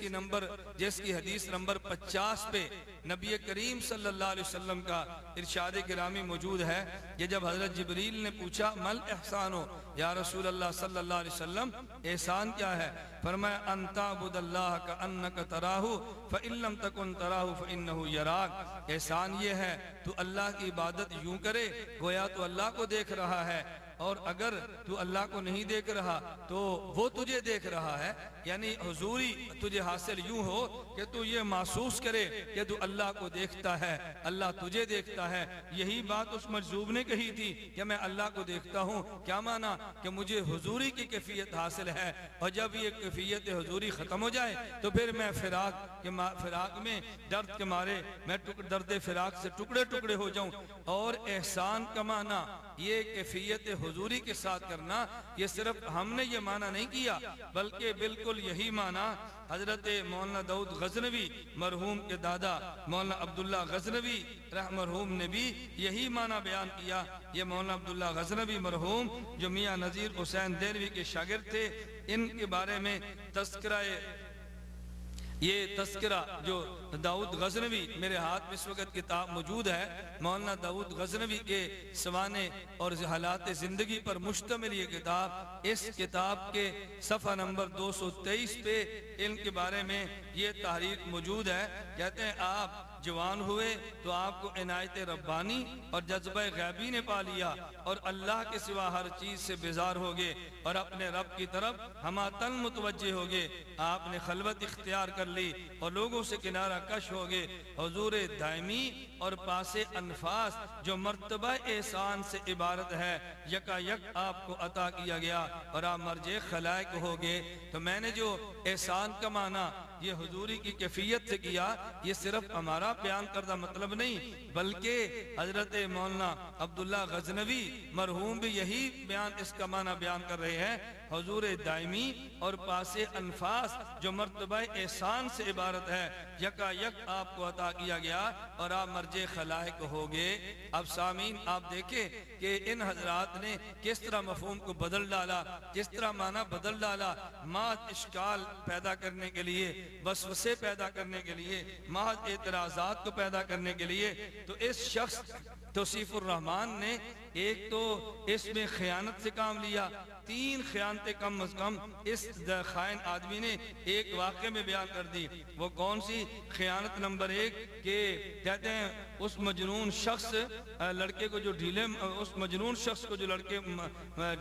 Speaker 4: کی حدیث نمبر 50 پہ نبی کریم صلی اللہ علیہ وسلم کا ارشاد گرامی موجود ہے کہ جب حضرت جبریل نے پوچھا مل احسانو یا رسول اللہ صلی اللہ علیہ وسلم، احسان کیا ہے؟ فرمایا ان تعبد اللہ کأنک تراہ فإن لم تکن تراہ فإنہ یراک۔ احسان یہ ہے تو اللہ کی عبادت یوں کرے گویا تو اللہ کو دیکھ رہا ہے، اور اگر تو اللہ کو نہیں دیکھ رہا تو وہ تجھے دیکھ رہا ہے۔ یعنی حضوری تجھے حاصل یوں ہو کہ تو یہ محسوس کرے کہ تو اللہ کو دیکھتا ہے، اللہ تجھے دیکھتا ہے۔ یہی بات اس مجذوب نے کہی تھی کہ میں اللہ کو دیکھتا ہوں، کیا معنی کہ مجھے حضوری کی کیفیت حاصل ہے، اور جب یہ کیفیت حضوری ختم ہو جائے تو پھر میں فراق میں درد کے مارے میں درد فراق سے ٹکڑے ٹکڑے ہو جاؤں۔ اور احسان کا معنی یہ کیفیت حضوری کے ساتھ کرنا، یہ صرف ہم نے یہ معنی نہیں کیا بلکہ بالکل یہی معنی حضرت مولانا داؤد غزنوی مرحوم کے دادا مولانا عبداللہ غزنوی مرحوم نے بھی یہی معنی بیان کیا۔ یہ مولانا عبداللہ غزنوی مرحوم جو میاں نذیر حسین دہلوی کے شاگرد تھے، ان کے بارے میں تذکرہ یہ تذکرہ جو داؤد غزنوی، میرے ہاتھ میں اس وقت کتاب موجود ہے، مولانا داؤد غزنوی کے سوانے اور حالات زندگی پر مشتمل یہ کتاب، اس کتاب کے صفحہ نمبر 223 پہ علم کے بارے میں یہ تحریر موجود ہے۔ کہتے ہیں آپ جوان ہوئے تو آپ کو عنایت ربانی اور جذبہ غیبی نے پا لیا اور اللہ کے سوا ہر چیز سے بیزار ہو گئے اور اپنے رب کی طرف ہماتن متوجہ ہو گئے۔ آپ نے خلوت اختیار کر لی اور لوگوں سے کنارہ کش ہو گئے۔ حضور دائمی اور پاس انفاس جو مرتبہ احسان سے عبارت ہے یکا یک آپ کو عطا کیا گیا اور آپ مرجع خلائق ہو گئے۔ تو میں نے جو احسان کا معنی یہ حضوری کی کیفیت سے کیا، یہ صرف ہمارا بیان کردہ مطلب نہیں، بلکہ حضرت مولانا عبداللہ غزنوی مرحوم بھی یہی بیان، اس کا معنی بیان کر رہے ہیں۔ حضور دائمی اور پاس انفاس جو مرتبہ احسان سے عبارت ہے یکا یک آپ کو عطا کیا گیا اور آپ مرجع خلائق ہو گئے۔ اب سامعین آپ دیکھیں کہ ان حضرات نے کس طرح مفہوم کو بدل ڈالا، کس طرح معنی بدل ڈالا، محض اشکال پیدا کرنے کے لیے، وسوسے پیدا کرنے کے لیے، محض اعتراضات کو پیدا کرنے کے لیے۔ تو اس شخص توصیف الرحمن نے ایک تو اس میں خیانت سے کام لیا، 3 خیانتیں کم از کم اس خائن آدمی نے ایک واقعے میں بیان کر دی۔ وہ کون سی خیانت؟ نمبر 1 کہ کہتے ہیں اس مجنون شخص لڑکے کو جو لڑکے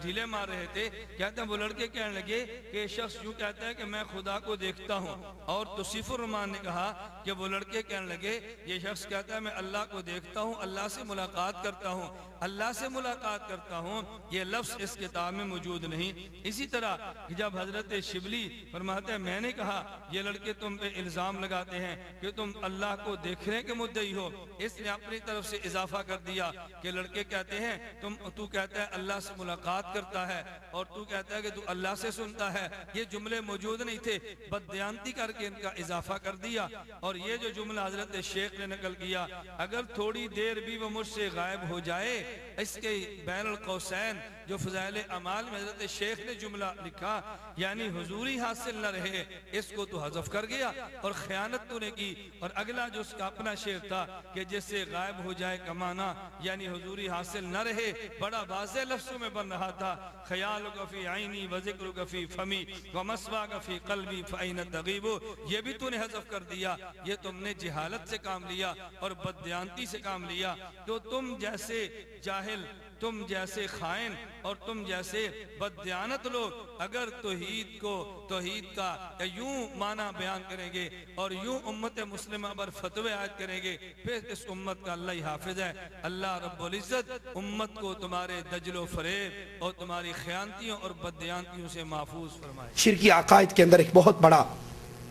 Speaker 4: ڈھیلے مار رہے تھے، کہتے ہیں وہ لڑکے کہنے لگے کہ شخص یوں کہتا ہے کہ میں خدا کو دیکھتا ہوں، اور توصیف الرحمن نے کہا کہ وہ لڑکے کہنے لگے یہ شخص کہتا ہے میں اللہ کو دیکھتا ہوں، اللہ سے ملاقات کرتا ہوں، اللہ سے ملاقات کرتا ہوں، یہ لفظ اس کتاب میں موجود نہیں۔ اسی طرح جب حضرت شبلی فرماتے ہیں میں نے کہا یہ لڑکے تم پہ الزام لگاتے ہیں کہ تم اللہ کو دیکھنے کے مدعی ہو، اس نے اپنی طرف سے اضافہ کر دیا کہ لڑکے کہتے ہیں تو کہتا ہے اللہ سے ملاقات کرتا ہے اور تو کہتا ہے کہ تو اللہ سے سنتا ہے، یہ جملے موجود نہیں تھے، بددیانتی کر کے ان کا اضافہ کر دیا۔ اور یہ جو جملہ حضرت شیخ نے نقل کیا، اگر تھوڑی دیر بھی وہ مجھ سے غائب ہو جائے، اس کے بین القوسین جو فضائل اعمال میں حضرت شیخ نے جملہ لکھا یعنی حضوری حاصل نہ رہے، اس کو تو حذف کر گیا اور خیانت تو نے کی۔ اور اگلا جو اس کا اپنا شعر تھا کہ جس سے غائب ہو جائے کمانا یعنی حضوری حاصل نہ رہے، بڑا واضح لفظوں میں بن رہا تھا، خیالک فی عینی و ذکرک فی فمی و مسواک فی قلبی فین تغیب، یہ بھی تو نے حذف کر دیا۔ یہ تم نے جہالت سے کام لیا اور بددیانتی سے کام لیا۔ تو تم جیسے جاہل، تم جیسے خائن اور تم جیسے بددیانت لوگ اگر توحید کا یوں معنی بیان کریں گے اور یوں امت مسلمہ پر فتوے عائد کریں گے، پھر اس امت کا اللہ ہی حافظ ہے۔ اللہ رب العزت امت کو تمہارے دجل و فریب اور تمہاری خیانتیوں اور بددیانتیوں سے محفوظ فرمائے۔
Speaker 3: شرکی عقائد کے اندر ایک بہت بڑا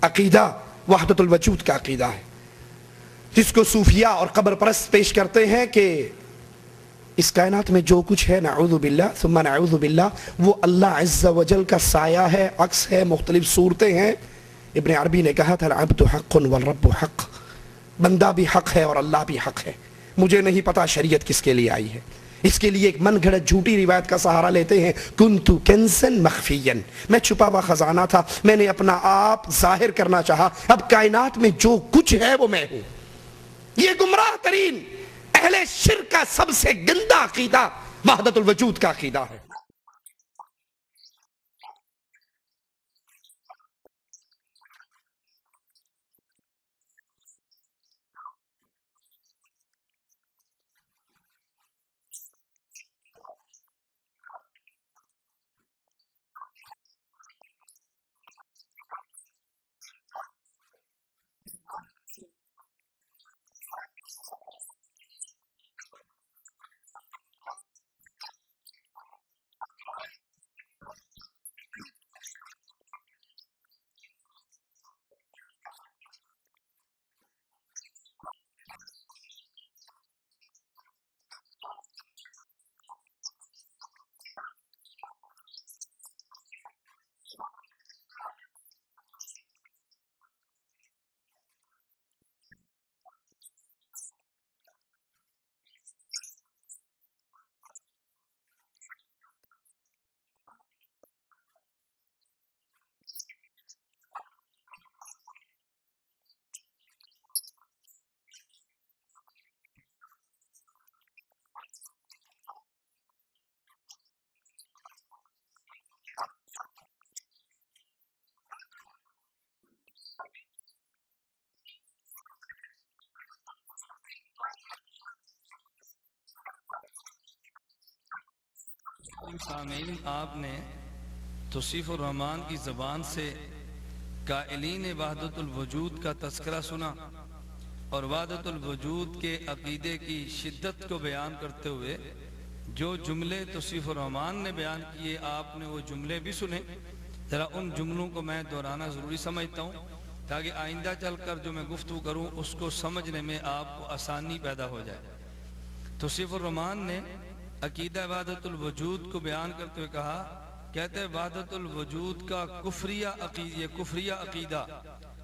Speaker 3: عقیدہ وحدت الوجود کا عقیدہ ہے، جس کو صوفیاء اور قبر پرست پیش کرتے ہیں کہ اس کائنات میں جو کچھ ہے نعوذ باللہ ثم نعوذ باللہ وہ اللہ عز و جل کا سایہ ہے، عکس ہے، مختلف صورتیں ہیں۔ ابن عربی نے کہا تھا العبد حق والرب حق، بندہ بھی حق ہے اور اللہ بھی حق ہے۔ مجھے نہیں پتا شریعت کس کے لیے آئی ہے، اس کے لیے ایک من گھڑت جھوٹی روایت کا سہارا لیتے ہیں، کنتو کنزن مخفین، میں چھپا ہوا خزانہ تھا، میں نے اپنا آپ ظاہر کرنا چاہا، اب کائنات میں جو کچھ ہے وہ میں ہوں۔ یہ گمراہ ترین اہل شرک کا سب سے گندہ عقیدہ وحدت الوجود کا عقیدہ ہے۔
Speaker 4: سامعین، آپ نے توصیف الرحمن کی زبان سے قائلین وحدت الوجود کا تذکرہ سنا اور وحدت الوجود کے عقیدے کی شدت کو بیان کرتے ہوئے جو جملے توصیف الرحمن نے بیان کیے آپ نے وہ جملے بھی سنے۔ ذرا ان جملوں کو میں دہرانا ضروری سمجھتا ہوں تاکہ آئندہ چل کر جو میں گفتگو کروں اس کو سمجھنے میں آپ کو آسانی پیدا ہو جائے۔ توصیف الرحمن نے عقیدہ وحدت الوجود کو بیان کرتے ہوئے کہا، کہتے ہیں وحدت الوجود کا کفریہ عقیدہ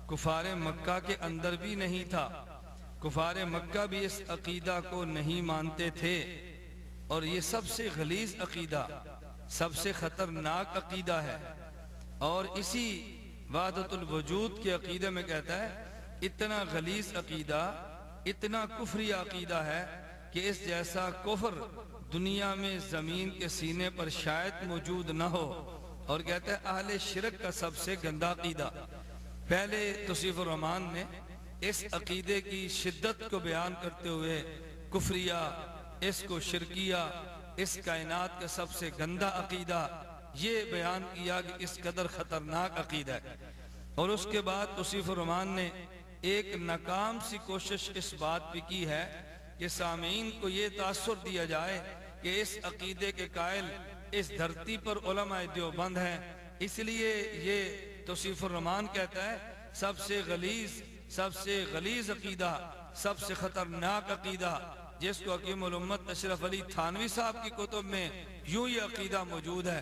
Speaker 4: کفار مکہ کے اندر بھی نہیں تھا۔ کفار مکہ بھی اس عقیدہ کو نہیں مانتے تھے، اور یہ سب سے غلیظ عقیدہ، سب سے خطرناک عقیدہ ہے۔ اور اسی وحدت الوجود کے عقیدے میں کہتا ہے اتنا غلیظ عقیدہ، اتنا کفری عقیدہ ہے کہ اس جیسا کفر دنیا میں زمین کے سینے پر شاید موجود نہ ہو۔ اور کہتا ہے اہل شرک کا سب سے گندا عقیدہ۔ پہلے توصیف الرحمن نے اس عقیدے کی شدت کو بیان کرتے ہوئے کفریہ، اس کو شرکیہ، اس کائنات کا سب سے گندا عقیدہ یہ بیان کیا کہ اس قدر خطرناک عقیدہ ہے۔ اور اس کے بعد توصیف الرحمن نے ایک ناکام سی کوشش اس بات پہ کی ہے کہ سامعین کو یہ تاثر دیا جائے کہ اس عقیدے کے قائل اس دھرتی پر علماء دیوبند ہیں، اس لیے یہ توصیف الرحمن کہتا ہے سب سے غلیظ عقیدہ، سب سے خطرناک عقیدہ، جس کو حکیم الامت اشرف علی تھانوی صاحب کی کتب میں یوں یہ عقیدہ موجود ہے۔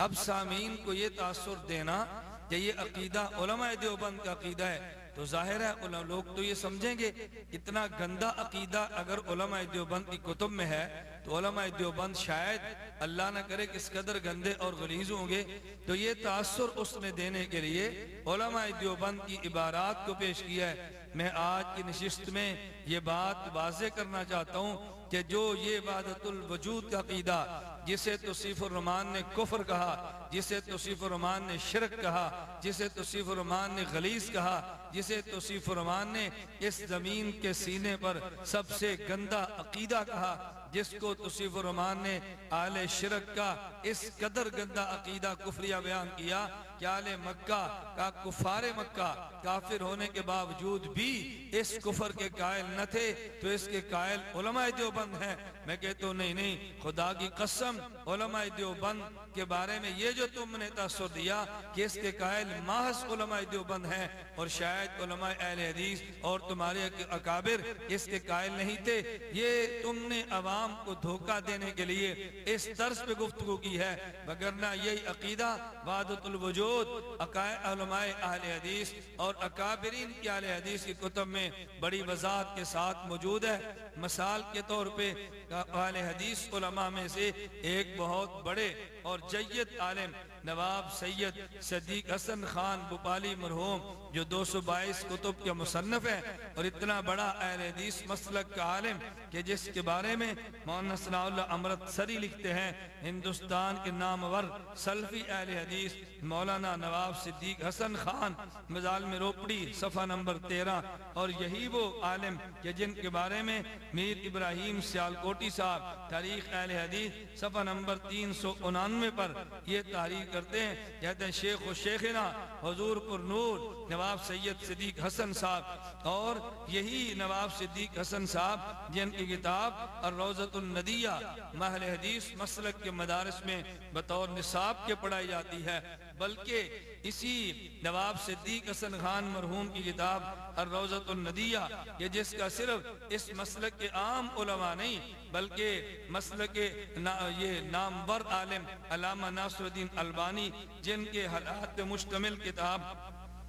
Speaker 4: اب سامعین کو یہ تاثر دینا کہ یہ عقیدہ علماء دیوبند کا عقیدہ ہے تو ظاہر ہے لوگ تو یہ سمجھیں گے اتنا گندا عقیدہ اگر علماء دیوبند کی کتب میں ہے تو علماء دیوبند شاید اللہ نہ کرے کس قدر گندے اور غلیظ ہوں گے۔ تو یہ تاثر اس نے دینے کے لیے علماء دیوبند کی عبارات کو پیش کیا ہے۔ میں آج کی نشست میں یہ بات واضح کرنا چاہتا ہوں کہ جو یہ وحدت الوجود کا عقیدہ جسے توصیف الرحمن نے کفر کہا، جسے توصیف الرحمن نے شرک کہا، جسے توصیف الرحمن نے غلیظ کہا، جسے توصیف الرحمن نے اس زمین کے سینے پر سب سے گندا عقیدہ کہا، جس کو توصیف الرحمن نے اہل شرک کا اس قدر گندا عقیدہ کفریہ بیان کیا کہ اہل مکہ کا کفار مکہ کافر ہونے کے باوجود بھی اس کفر کے قائل نہ تھے، تو اس کے قائل علماء دیوبند ہیں۔ میں کہتا ہوں نہیں، خدا کی قسم علماء دیوبند کے بارے میں یہ جو تم نے تاثر دیا کہ اس کے قائل محض علماء دیوبند ہیں اور شاید علماء اہل حدیث اور تمہارے اکابر اس کے قائل نہیں تھے، یہ تم نے عوام کو دھوکہ دینے کے لیے اس طرز پہ گفتگو کی ہے، وگرنہ یہی عقیدہ وحدت الوجود علماء اہل حدیث اور اکابرین کی اہل حدیث کی کتب میں بڑی وضاحت کے ساتھ موجود ہے۔ مثال کے طور پہ اہل حدیث علماء میں سے ایک بہت بڑے اور جید عالم نواب سید صدیق حسن خان بھوپالی مرحوم جو 222 کتب کے مصنف ہیں اور اتنا بڑا اہل حدیث مسلک کا عالم کہ جس کے بارے میں مولانا ثناء اللہ امرتسری لکھتے ہیں ہندوستان کے نامور سلفی اہل حدیث مولانا نواب صدیق حسن خان مظالم روپڑی صفحہ نمبر 13، اور یہی وہ عالم کہ جن کے بارے میں میر ابراہیم سیالکوٹی صاحب تاریخ اہل حدیث صفحہ نمبر 399 پر یہ تحریر کرتے ہیں، کہتے ہیں شیخ و شیخنا حضور پر نور نواب سید صدیق حسن صاحب، اور یہی نواب صدیق حسن صاحب جن کی کتاب الروضۃ الندیہ اہل حدیث مسلک کے مدارس میں بطور نصاب کے پڑھائی جاتی ہے، بلکہ اسی نواب صدیق حسن خان مرحوم کی کتاب الروضۃ الندیہ کہ جس کا صرف اس مسلک کے عام علماء نہیں بلکہ مسلک یہ نامور عالم علامہ ناصر الدین البانی جن کے حالات پہ مشتمل کتاب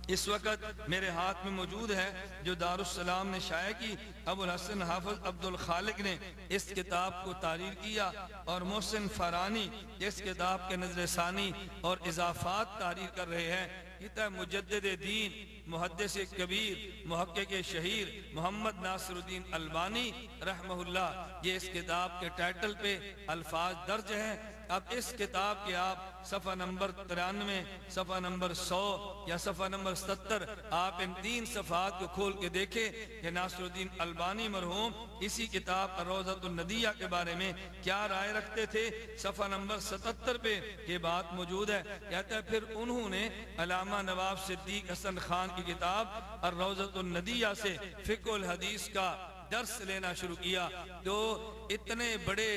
Speaker 4: اس وقت میرے ہاتھ میں موجود ہے جو دارالسلام نے شائع کی، ابو الحسن حافظ عبد الخالق نے اس کتاب کو تحریر کیا اور محسن فرانی اس کتاب کے نظر ثانی اور اضافات تحریر کر رہے ہیں۔ کتاب مجدد دین محدث کبیر محقق شہیر محمد ناصر الدین البانی رحمہ اللہ، یہ اس کتاب کے ٹائٹل پہ الفاظ درج ہیں اب اس کتاب کے آپ صفحہ نمبر 93 صفحہ نمبر 100 یا صفحہ نمبر 77 آپ ان 3 صفحات کو کھول کے دیکھیں کہ ناصر الدین البانی مرحوم اسی کتاب الروضۃ الندیہ کے بارے میں کیا رائے رکھتے تھے۔ صفحہ نمبر 77 پہ یہ بات موجود ہے، کہتا ہے پھر انہوں نے علامہ نواب صدیق حسن خان کی کتاب الروضۃ الندیہ سے فقہ الحدیث کا درس لینا شروع کیا۔ تو اتنے بڑے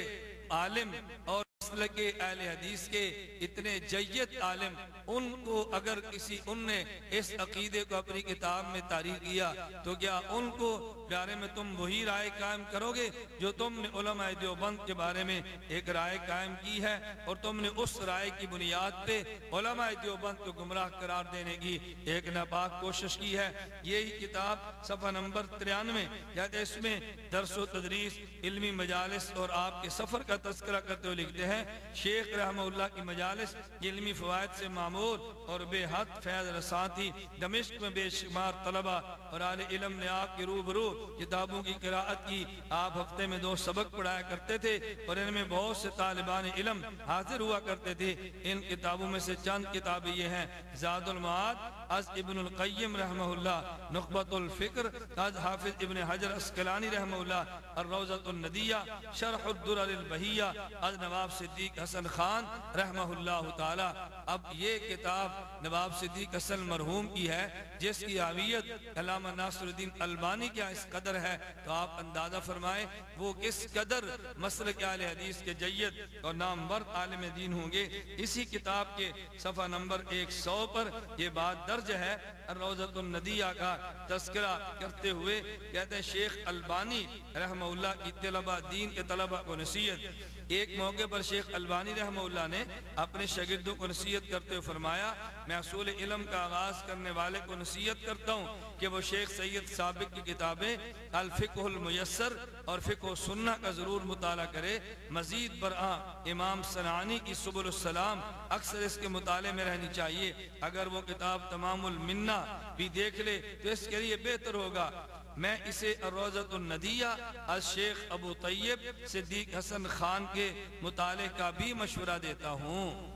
Speaker 4: عالم اور مسلک اہل حدیث کے اتنے جید عالم، ان کو اگر ان نے اس عقیدے کو اپنی کتاب میں تحریر کیا تو کیا ان کو بارے میں تم وہی رائے قائم کرو گے جو تم نے علماء دیوبند کے بارے میں ایک رائے قائم کی ہے، اور تم نے اس رائے کی بنیاد پہ علماء دیوبند کو گمراہ قرار دینے کی ایک ناپاک کوشش کی ہے۔ یہی کتاب صفحہ نمبر 93 کہتے ہیں اس میں درس و تدریس، علمی مجالس اور آپ کے سفر کا تذکرہ کرتے ہوئے لکھتے ہیں شیخ رحمہ اللہ کی مجالس علمی فوائد سے معمور اور بے حد فیض رساں تھی۔ دمشق میں بے شمار طلبہ اور اہل علم نے آپ کے روبرو کتابوں کی قراءت کی۔ آپ ہفتے میں 2 سبق پڑھایا کرتے تھے اور ان میں بہت سے طالبان علم حاضر ہوا کرتے تھے۔ ان کتابوں میں سے چند کتابیں یہ ہیں: زاد المعاد از ابن القیم رحمہ اللہ، نخبۃ الفکر از حافظ ابن حجر اسقلانی رحمہ اللہ، الروضۃ الندیہ شرح الدرر البہیہ از نواب صدیق حسن خان رحمہ اللہ تعالی۔ اب یہ کتاب نواب صدیق حسن مرحوم کی ہے جس کی حاویت علامہ ناصر الدین البانی کیا اس قدر ہے، تو آپ اندازہ فرمائیں وہ کس قدر مسلک اہل حدیث کے جید اور نامور عالم دین ہوں گے۔ اسی کتاب کے صفحہ نمبر 100 پر یہ بات درج ہے۔ الروضۃ الندیہ کا تذکرہ کرتے ہوئے کہتے ہیں شیخ البانی رحمہ اللہ کی طلبہ دین کے طلبہ کو نصیحت۔ ایک موقع پر شیخ البانی رحمہ اللہ نے اپنے شاگردوں کو نصیحت کرتے ہوئے فرمایا، میں اصول علم کا آغاز کرنے والے کو نصیحت کرتا ہوں کہ وہ شیخ سید سابق کی کتابیں الفقہ المیسر اور فقہ سنہ کا ضرور مطالعہ کرے۔ مزید برآں امام صنعانی کی سبل السلام اکثر اس کے مطالعے میں رہنی چاہیے۔ اگر وہ کتاب تمام المنہ بھی دیکھ لے تو اس کے لیے بہتر ہوگا۔ میں اسے الروضۃ الندیہ از شیخ ابو طیب صدیق حسن خان کے مطالعے کا بھی مشورہ دیتا ہوں۔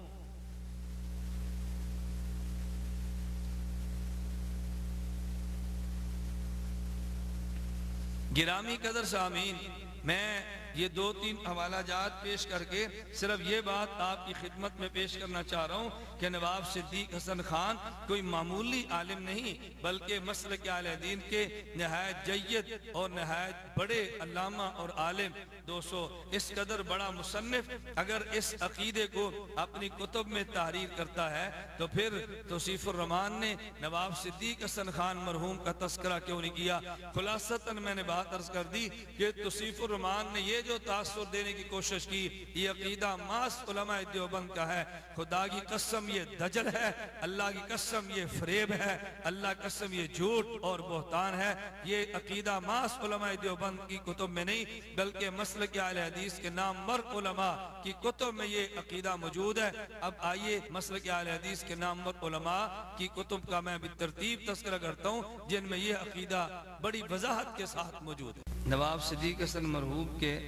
Speaker 4: گرامی قدر سامعین، میں یہ 2-3 حوالہ جات پیش کر کے صرف یہ بات آپ کی خدمت میں پیش کرنا چاہ رہا ہوں کہ نواب صدیق حسن خان کوئی معمولی عالم نہیں بلکہ مسلک اہل دین کے نہایت جید اور نہایت بڑے علامہ اور عالم۔ دوستو، اس قدر بڑا مصنف اگر اس عقیدے کو اپنی کتب میں تحریر کرتا ہے تو پھر توصیف الرحمان نے نواب صدیق حسن خان مرحوم کا تذکرہ کیوں نہیں کیا؟ خلاصتاً میں نے بات عرض کر دی کہ توصیف الرحمان نے یہ جو تاثر دینے کی کوشش کی یہ عقیدہ ماس علماء دیوبند کا ہے۔ خدا کی قسم یہ دجل ہے، اللہ کی قسم یہ فریب ہے، اللہ کی قسم یہ جھوٹ اور بہتان ہے۔ یہ عقیدہ ماس علماء دیوبند کی کتب میں نہیں بلکہ مسلک اہل حدیث کے نامور علماء کی کتب میں یہ عقیدہ موجود ہے۔ اب آئیے مسلک اہل حدیث کے نامور علماء کی کتب کا میں بالترتیب تذکرہ کرتا ہوں جن میں یہ عقیدہ بڑی وضاحت کے ساتھ موجود ہے۔ نواب صدیق حسن مرحوم کے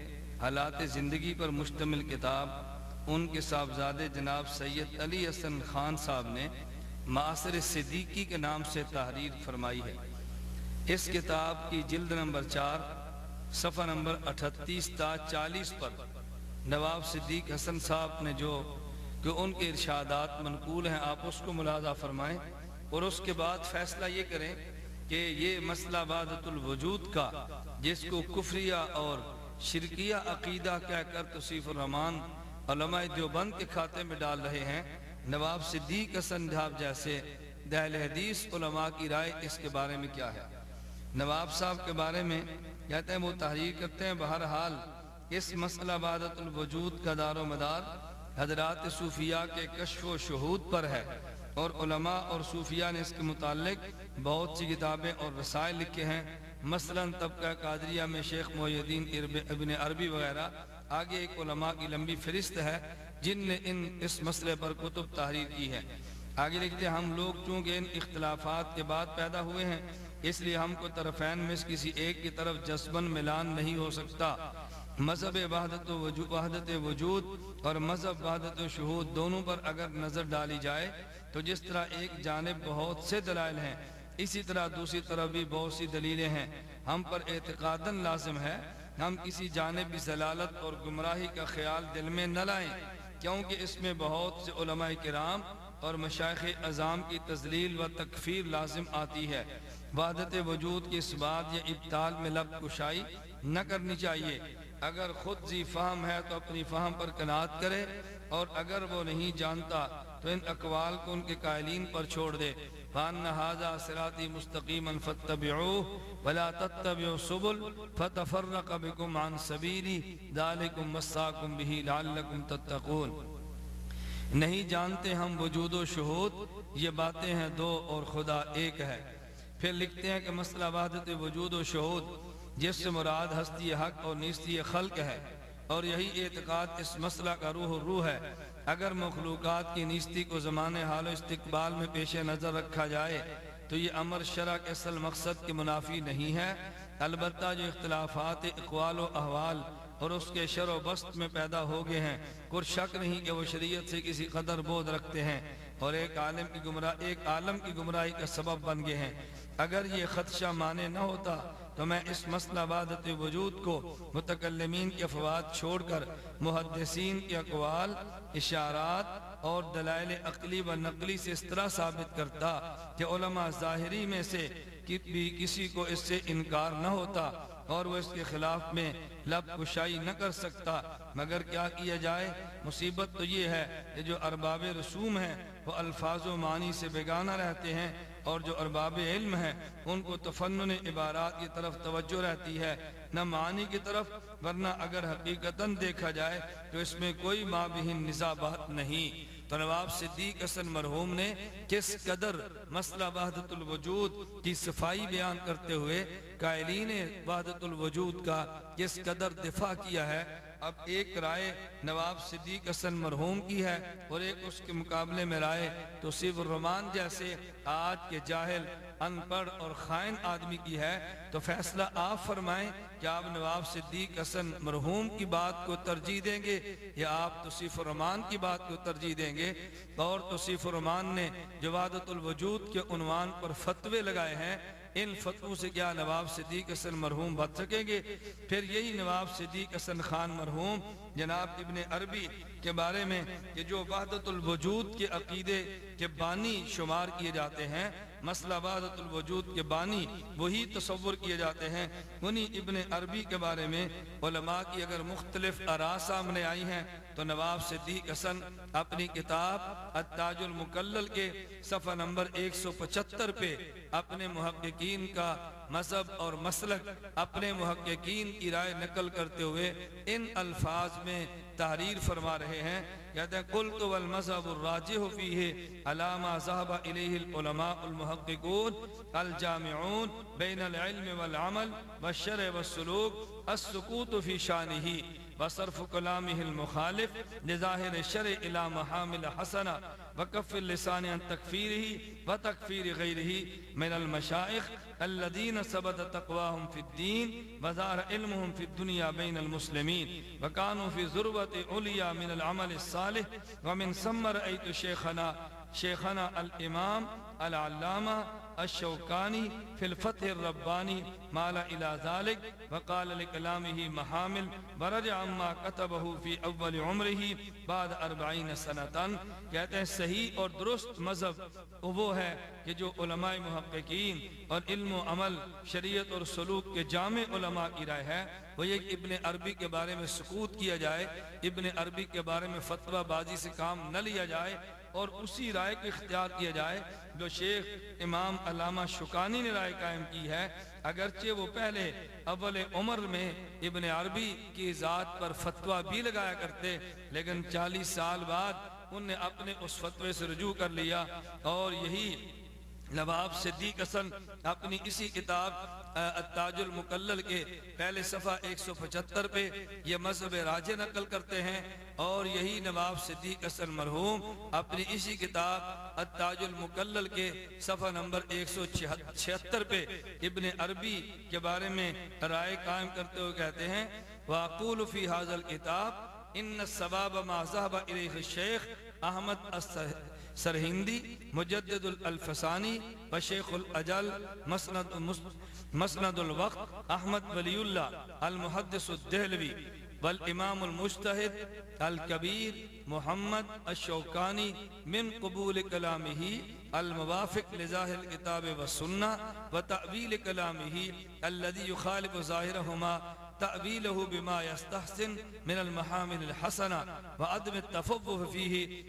Speaker 4: حالات زندگی پر مشتمل کتاب ان کے صاحبزادے جناب سید علی حسن خان صاحب نے معاصر صدیقی کے نام سے تحریر فرمائی ہے۔ اس کتاب کی جلد نمبر 4 صفحہ نمبر 38 تا 40 پر نواب صدیق حسن صاحب نے جو کہ ان کے ارشادات منقول ہیں آپ اس کو ملاحظہ فرمائیں اور اس کے بعد فیصلہ یہ کریں کہ یہ مسئلہ وحدت الوجود کا جس کو کفریہ اور شرکیہ عقیدہ کہہ کر توصیف الرحمان علماء دیوبند کے کھاتے میں ڈال رہے ہیں، نواب صدیق حسن صاحب جیسے اہل حدیث علماء کی رائے اس کے بارے میں کیا ہے؟ نواب صاحب کے بارے میں کہتے ہیں وہ تحریر کرتے ہیں بہرحال اس مسئلہ وحدت الوجود کا دار و مدار حضرات صوفیاء کے کشف و شہود پر ہے اور علماء اور صوفیاء نے اس کے متعلق بہت سی کتابیں اور رسائل لکھے ہیں، مثلا طبقہ قادریہ میں شیخ محی الدین ابن عربی وغیرہ۔ آگے ایک علماء کی لمبی فہرست ہے جن نے اس مسئلے پر کتب تحریر کی ہے۔ آگے لکھتے ہیں ہم لوگ چونکہ ان اختلافات کے بعد پیدا ہوئے ہیں اس لیے ہم کو طرفین میں کسی ایک کی طرف جذباً ملان نہیں ہو سکتا۔ مذہب وحدت وجود اور مذہب وحدت شہود دونوں پر اگر نظر ڈالی جائے تو جس طرح ایک جانب بہت سے دلائل ہیں، اسی طرح دوسری طرف بھی بہت سی دلیلیں ہیں۔ ہم پر اعتقاداً لازم ہے ہم کسی جانب بھی ضلالت اور گمراہی کا خیال دل میں نہ لائیں، کیونکہ اس میں بہت سے علماء کرام اور مشائخ اعظام کی تذلیل و تکفیر لازم آتی ہے۔ وحدت وجود کی اس بات یا ابطال میں لب کشائی نہ کرنی چاہیے۔ اگر خود ذی فہم ہے تو اپنی فہم پر قناعت کرے، اور اگر وہ نہیں جانتا تو ان اقوال کو ان کے قائلین پر چھوڑ دے۔ فَأَنَّ هَذَا صِرَاطِي مُسْتَقِيمًا فَاتَّبِعُوهُ وَلَا تَتَّبِعُوا السُّبُلَ فَتَفَرَّقَ بِكُمْ عَنْ سَبِيلِهِ ذَلِكُمْ وَصَّاكُمْ بِهِ لَعَلَّكُمْ تَتَّقُونَ۔ نہیں جانتے ہم وجود و شہود، یہ باتیں ہیں دو اور خدا ایک ہے۔ پھر لکھتے ہیں کہ مسئلہ وحدت وجود و شہود جس سے مراد ہستی حق اور نیستی خلق ہے، اور یہی اعتقاد اس مسئلہ کا روح ہے۔ اگر مخلوقات کی نیستی کو زمانے حال و استقبال میں پیش نظر رکھا جائے تو یہ امر شرع کے اصل مقصد کے منافی نہیں ہے۔ البتہ جو اختلافات اقوال و احوال اور اس کے شر و بسط میں پیدا ہو گئے ہیں، کوئی شک نہیں کہ وہ شریعت سے کسی قدر بود رکھتے ہیں اور ایک عالم کی گمراہی کا سبب بن گئے ہیں۔ اگر یہ خدشہ مانے نہ ہوتا تو میں اس مسئلہ وحدت وجود کو متکلمین کے افواد چھوڑ کر محدثین کے اقوال، اشارات اور دلائل عقلی و نقلی سے اس طرح ثابت کرتا کہ علماء ظاہری میں سے بھی کسی کو اس سے انکار نہ ہوتا اور وہ اس کے خلاف میں لب کشائی نہ کر سکتا۔ مگر کیا کیا جائے؟ مصیبت تو یہ ہے کہ جو ارباب رسوم ہیں وہ الفاظ و معنی سے بیگانہ رہتے ہیں، اور جو ارباب علم ہیں ان کو تفنن عبارات کی طرف توجہ رہتی ہے، نہ معنی کی طرف، ورنہ اگر حقیقتاً دیکھا جائے تو اس میں کوئی مابہن نزاع بات نہیں۔ تو نواب صدیق حسن مرحوم نے کس قدر مسئلہ وحدت الوجود کی صفائی بیان کرتے ہوئے قائلین وحدت الوجود کا کس قدر دفاع کیا ہے۔ اب ایک رائے نواب صدیق حسن مرحوم کی ہے اور ایک اس کے مقابلے میں رائے توصیف الرحمان جیسے آج کے جاہل، ان پڑھ اور خائن آدمی کی ہے۔ تو فیصلہ آپ فرمائیں کہ آپ نواب صدیق حسن مرحوم کی بات کو ترجیح دیں گے یا آپ توصیف الرحمان کی بات کو ترجیح دیں گے؟ اور توصیف الرحمان نے جو وحدت الوجود کے عنوان پر فتوے لگائے ہیں، ان فتووں سے کیا نواب صدیق حسن مرحوم بچ سکیں گے؟ پھر یہی نواب صدیق حسن خان مرحوم جناب ابن عربی کے بارے میں کہ جو وحدت الوجود کے عقیدے کے بانی شمار کیے جاتے ہیں، مسئلہ وحدت الوجود کے بانی وہی تصور کیے جاتے ہیں، انہی ابن عربی کے بارے میں علماء کی اگر مختلف آراء سامنے آئی ہیں تو نواب صدیق حسن اپنی کتاب التاج المکلل کے صفحہ نمبر 175 پہ اپنے محققین کا مذہب اور مسلک، اپنے محققین کی رائے نقل کرتے ہوئے ان الفاظ میں تحریر فرما رہے ہیں، کہتے ہیں قلت والمذہب الراجح فیہ علامہ ذہب الیہ العلماء المحققون الجامعون بین العلم والعمل والشرع والسلوک السکوت فی شانہ وصرف کلامہ المخالف لظاہر الشرع الى محامل حسنہ وکف اللسان عن تکفیرہ وتکفیر غیرہ من المشائخ الذین ثبت تقواہم فی الدین وظہر علمہم فی الدنیا بین المسلمین وکانوا فی ذروۃ علیا من العمل الصالح ومن ثم رأیت شیخنا الامام العلامہ الشوکانی فی الفتح الربانی مالا الى ذلك وقال لکلامہ محامل ورجع عما کتبہ فی اول عمرہ بعد 40 سنتاً۔ کہتے ہیں صحیح اور درست مذہب وہ ہے کہ جو علماء محققین اور علم و عمل، شریعت اور سلوک کے جامع علماء کی رائے ہے، وہ یہ کہ ابن عربی کے بارے میں سکوت کیا جائے، ابن عربی کے بارے میں فتویٰ بازی سے کام نہ لیا جائے اور اسی رائے کو اختیار کیا جائے جو شیخ امام علامہ شوکانی نے رائے قائم کی ہے، اگرچہ وہ پہلے اول عمر میں ابن عربی کی ذات پر فتویٰ بھی لگایا کرتے، لیکن 40 سال بعد انہوں نے اپنے اس فتوے سے رجوع کر لیا، اور یہی نواب صدیق حسن اپنی اسی کتاب التاج المکلل کے پہلے صفحہ 175 پہ یہ مذہب راجح نقل کرتے ہیں، اور یہی نواب صدیق حسن مرحوم اپنی اسی کتاب التاج المکلل کے صفحہ نمبر 176 پہ ابن عربی کے بارے میں رائے قائم کرتے ہوئے کہتے ہیں وأقول في هذا الكتاب إن الثواب ما ذهب إليه الشيخ أحمد السرهندي مجدد الفساني وشيخ الأجل مسند الوقت أحمد ولي الله المحدث الدهلوي والإمام المجتهد الكبير محمد الشوكاني من قبول كلامه الموافق لظاهر الكتاب والسنة وتأويل كلامه الذي يخالف ظاهرهما تأويله بما يستحسن من المحامل الحسنة وعدم التفوه فيه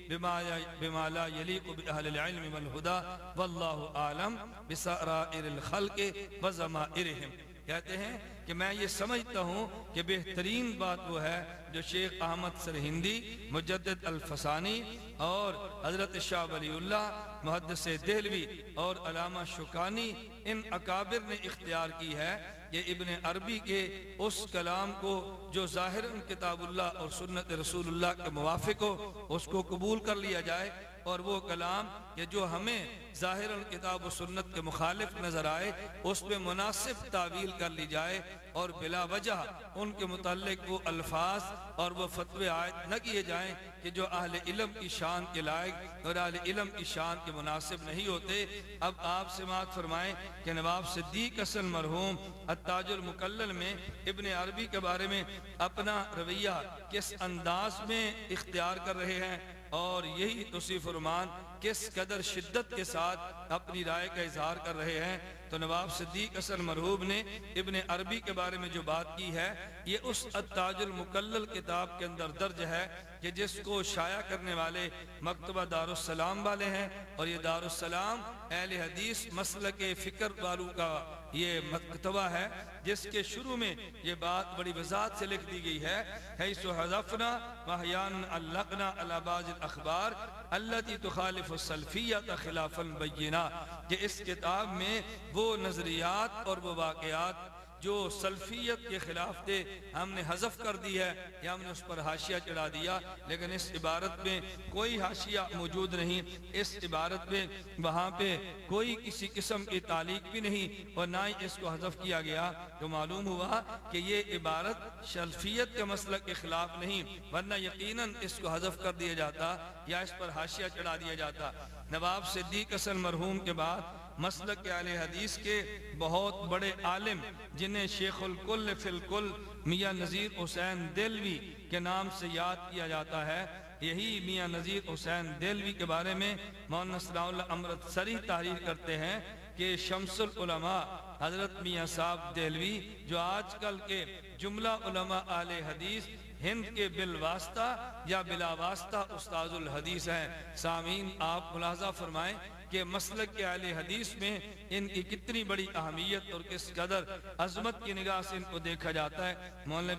Speaker 4: بما لا يليق بأهل العلم والهدى والله أعلم بسرائر الخلق وضمائرهم. کہتے ہیں کہ میں یہ سمجھتا ہوں کہ بہترین بات وہ ہے جو شیخ احمد سرہندی مجدد الفسانی اور حضرت شاہ ولی اللہ محدث دہلوی اور علامہ شوکانی ان اکابر نے اختیار کی ہے کہ ابن عربی کے اس کلام کو جو ظاہر کتاب اللہ اور سنت رسول اللہ کے موافق ہو اس کو قبول کر لیا جائے، اور وہ کلام کہ جو ہمیں ظاہر کتاب و سنت کے مخالف نظر آئے اس میں مناسب تعویل کر لی جائے، اور بلا وجہ ان کے متعلق وہ الفاظ اور وہ فتوے عائد نہ کیے جائیں کہ جو اہل علم کی شان کے لائق اور اہل علم کی شان کے مناسب نہیں ہوتے۔ اب آپ سماعت فرمائیں کہ نواب صدیق حسن مرحوم التاج المکلل میں ابن عربی کے بارے میں اپنا رویہ کس انداز میں اختیار کر رہے ہیں، اور یہی توصیف فرمان کس قدر شدت کے ساتھ اپنی رائے کا اظہار کر رہے ہیں۔ تو نواب صدیق حسن مرحوم نے ابن عربی کے بارے میں جو بات کی ہے یہ اس التاج المکلل کتاب کے اندر درج ہے کہ جس کو شائع کرنے والے مکتبہ دارالسلام والے ہیں، اور یہ دارالسلام اہل حدیث مسلک فکر والوں کا یہ مکتبہ ہے، جس کے شروع میں یہ بات بڑی وضاحت سے لکھ دی گئی ہے حیث حذفنا واحیانا علقنا علی بعض الاخبار التي تخالف السلفیۃ خلافا بینا، کہ اس کتاب میں وہ نظریات اور وہ واقعات جو سلفیت کے خلاف تھے ہم نے حذف کر دی ہے یا ہم نے اس پر حاشیہ چڑھا دیا، لیکن اس عبارت میں کوئی حاشیہ موجود نہیں، اس عبارت میں وہاں پہ کوئی کسی قسم کی تعلیق بھی نہیں اور نہ ہی اس کو حذف کیا گیا۔ تو معلوم ہوا کہ یہ عبارت سلفیت کے مسلک کے خلاف نہیں، ورنہ یقیناً اس کو حذف کر دیا جاتا یا اس پر حاشیہ چڑھا دیا جاتا۔ نواب صدیق حسن مرحوم کے بعد مسلک اہل حدیث کے بہت بڑے عالم جنہیں شیخ الکل فی الکل میاں نذیر حسین دہلوی کے نام سے یاد کیا جاتا ہے، یہی میاں نذیر حسین دہلوی کے بارے میں مولانا ثناء اللہ امرتسری تحریر کرتے ہیں کہ شمس العلماء حضرت میاں صاحب دہلوی جو آج کل کے جملہ علماء اہل حدیث ہند کے بالواسطہ یا بلا واسطہ استاذ الحدیث ہیں۔ سامعین آپ ملاحظہ فرمائیں کہ مسلک کے اہل حدیث میں ان کی کتنی بڑی اہمیت اور کس قدر عظمت کی نگاہ سے ان کو دیکھا جاتا ہے۔ مولانا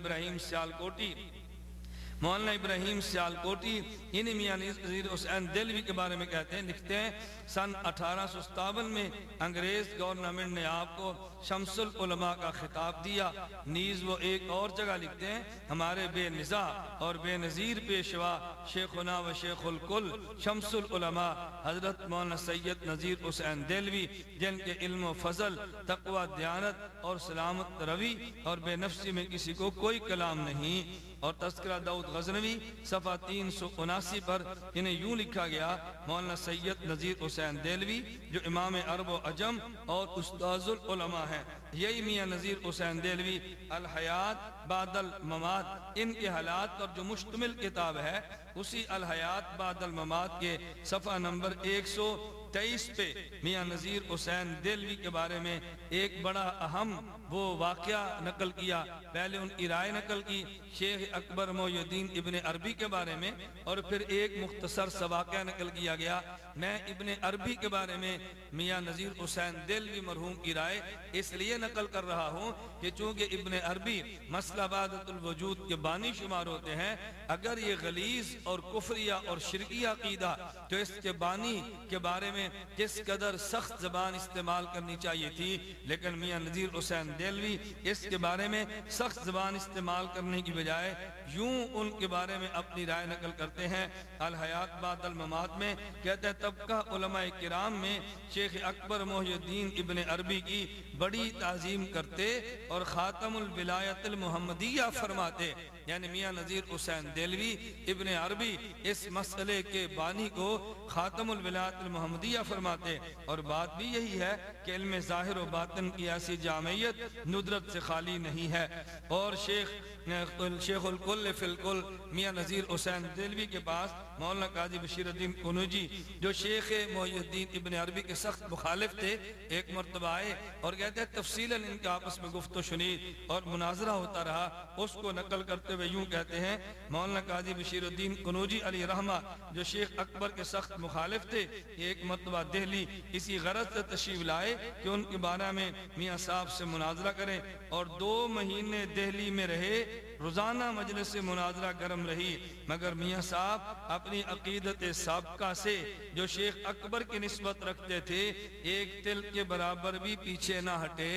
Speaker 4: ابراہیم سیالکوٹی انہی میاں نذیر حسین دہلوی کے بارے میں کہتے ہیں، لکھتے ہیں سن 1857 میں انگریز گورنمنٹ نے آپ کو شمس العلماء کا خطاب دیا۔ نیز وہ ایک اور جگہ لکھتے ہیں ہمارے بے نظا اور بے نظیر پیشوا شیخنا و شیخ الکل شمس العلماء حضرت مولانا سید نذیر حسین دہلوی، جن کے علم و فضل، تقوی، دیانت اور سلامت روی اور بے نفسی میں کسی کو کوئی کلام نہیں۔ اور تذکرہ داؤد غزنوی صفحہ 379 پر انہیں یوں لکھا گیا، مولانا سید نذیر حسین دہلوی جو امام عرب و عجم اور استاذ العلماء ہیں، یہی میاں نذیر حسین دہلوی الحیات بعد الممات ان کے حالات پر جو مشتمل کتاب ہے، اسی الحیات بعد الممات کے صفحہ نمبر 123 پہ میاں نذیر حسین دہلوی کے بارے میں ایک بڑا اہم وہ واقعہ نقل کیا۔ پہلے ان کی رائے نقل کی شیخ اکبر محی الدین ابن عربی کے بارے میں، اور پھر ایک مختصر سا واقعہ نقل کیا گیا۔ میں ابن عربی کے بارے میں میاں نذیر حسین دہلوی مرحوم کی رائے اس لیے نقل کر رہا ہوں کہ چونکہ ابن عربی مسئلہ وحدت الوجود کے بانی شمار ہوتے ہیں، اگر یہ غلیظ اور کفریہ اور شرکیہ عقیدہ تو اس کے بانی کے بارے میں کس قدر سخت زبان استعمال کرنی چاہیے تھی، لیکن میاں نذیر حسین دہلوی اس کے بارے میں سخت زبان استعمال کرنے کی بجائے یوں ان کے بارے میں اپنی رائے نقل کرتے ہیں۔ الحیات بعد الممات میں کہتے ہیں طبقہ علماء کرام میں شیخ اکبر محی الدین ابن عربی کی بڑی تعظیم کرتے اور خاتم الولایت المحمدیہ فرماتے، یعنی میاں نذیر حسین دہلوی ابن عربی اس مسئلے کے بانی کو خاتم الولایت المحمدیہ فرماتے۔ اور بات بھی یہی ہے کہ علم ظاہر و باطن کی ایسی جامعیت ندرت سے خالی نہیں ہے۔ اور شیخ الکل فی الکل میاں نذیر حسین دہلوی کے پاس مولانا قاضی بشیر الدین قنوجی جو شیخ محی الدین ابن عربی کے سخت مخالف تھے، ایک مرتبہ آئے اور کہتے ہیں تفصیلاً ان کے آپس میں گفت و شنید اور مناظرہ ہوتا رہا۔ اس کو نقل کرتے ہوئے یوں کہتے ہیں، مولانا قاضی بشیر الدین قنوجی علیہ رحمہ جو شیخ اکبر کے سخت مخالف تھے، ایک مرتبہ دہلی اسی غرض سے تشریف لائے کہ ان کے بارے میں میاں صاحب سے مناظرہ کریں، اور 2 مہینے دہلی میں رہے۔ روزانہ مجلس مناظرہ گرم رہی، مگر میاں صاحب اپنی عقیدت سابقہ سے جو شیخ اکبر کی نسبت رکھتے تھے ایک تل کے برابر بھی پیچھے نہ ہٹے۔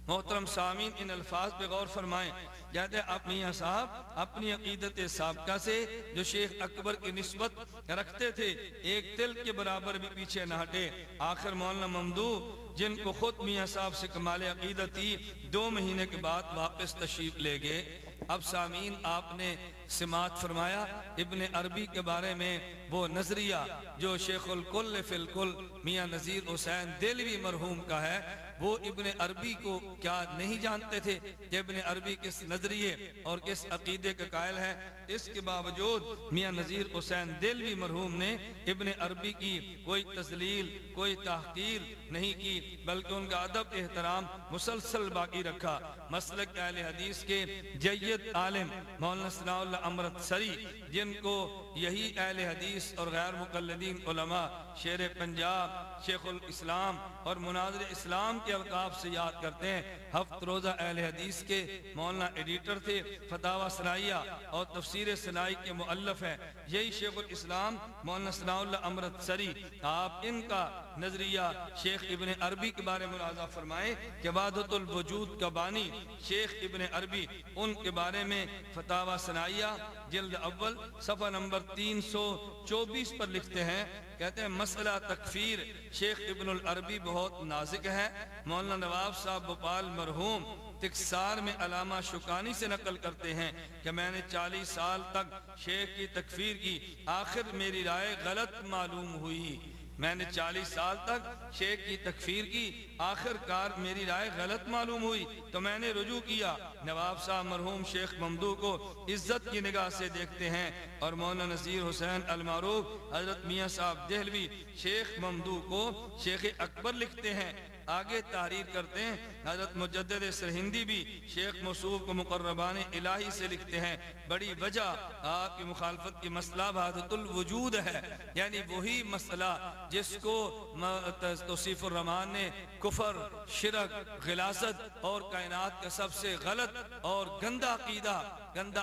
Speaker 4: محترم سامعین، ان الفاظ پہ غور فرمائیں۔ کہتے ہیں آپ میاں صاحب اپنی عقیدت سابقہ سے جو شیخ اکبر کی نسبت رکھتے تھے ایک تل کے برابر بھی پیچھے نہ ہٹے۔ آخر مولانا ممدوح جن کو خود میاں صاحب سے کمال عقیدت تھی 2 مہینے کے بعد واپس تشریف لے گئے۔ اب سامعین، آپ نے سماعت فرمایا ابن عربی کے بارے میں وہ نظریہ جو شیخ الکل فی الکل میاں نذیر حسین دہلوی مرحوم کا ہے، وہ ابن عربی کو کیا نہیں جانتے تھے کہ ابن عربی کس نظریے اور کس عقیدے کا قائل ہے؟ اس کے باوجود میاں نذیر حسین دہلوی مرحوم نے ابن عربی کی کوئی تذلیل، کوئی تحقیر نہیں کی، بلکہ ان کا ادب احترام مسلسل باقی رکھا۔ مسلک اہل حدیث کے جید عالم مولانا ثناء اللہ امرتسری، جن کو یہی اہل حدیث اور غیر مقلدین علماء شیر پنجاب، شیخ الاسلام اور مناظر اسلام کے القاب سے یاد کرتے ہیں، ہفت روزہ اہل حدیث کے مولانا ایڈیٹر تھے، فتاوی ثنائیہ اور تفسیر ثنائی کے مؤلف ہیں، یہی شیخ الاسلام مولانا ثناء اللہ امرتسری۔ آپ ان کا نظریہ شیخ ابن عربی کے بارے میں ملاحظہ فرمائیں کہ وحدت الوجود کا بانی شیخ ابن عربی، ان کے بارے میں فتاوی ثنائیہ جلد اول صفحہ نمبر 324 پر لکھتے ہیں، کہتے ہیں مسئلہ تکفیر شیخ ابن العربی بہت نازک ہے۔ مولانا نواب صاحب بھوپال مرحوم تکسار میں علامہ شکانی سے نقل کرتے ہیں کہ میں نے 40 سال تک شیخ کی تکفیر کی، آخر میری رائے غلط معلوم ہوئی۔ میں نے 40 سال تک شیخ کی تکفیر کی، آخر کار میری رائے غلط معلوم ہوئی تو میں نے رجوع کیا۔ نواب صاحب مرحوم شیخ ممدوح کو عزت کی نگاہ سے دیکھتے ہیں، اور مولانا نذیر حسین المعروف حضرت میاں صاحب دہلوی شیخ ممدوح کو شیخ اکبر لکھتے ہیں۔ آگے تحریر کرتے ہیں، حضرت مجدد سرہندی بھی شیخ موصوف کو مقربان الہی سے لکھتے ہیں، بڑی وجہ آپ کی مخالفت کی مسئلہ وحدت الوجود ہے، یعنی وہی مسئلہ جس کو توصیف الرحمان نے کفر، شرک، غلاظت اور کائنات کا سب سے غلط اور گندا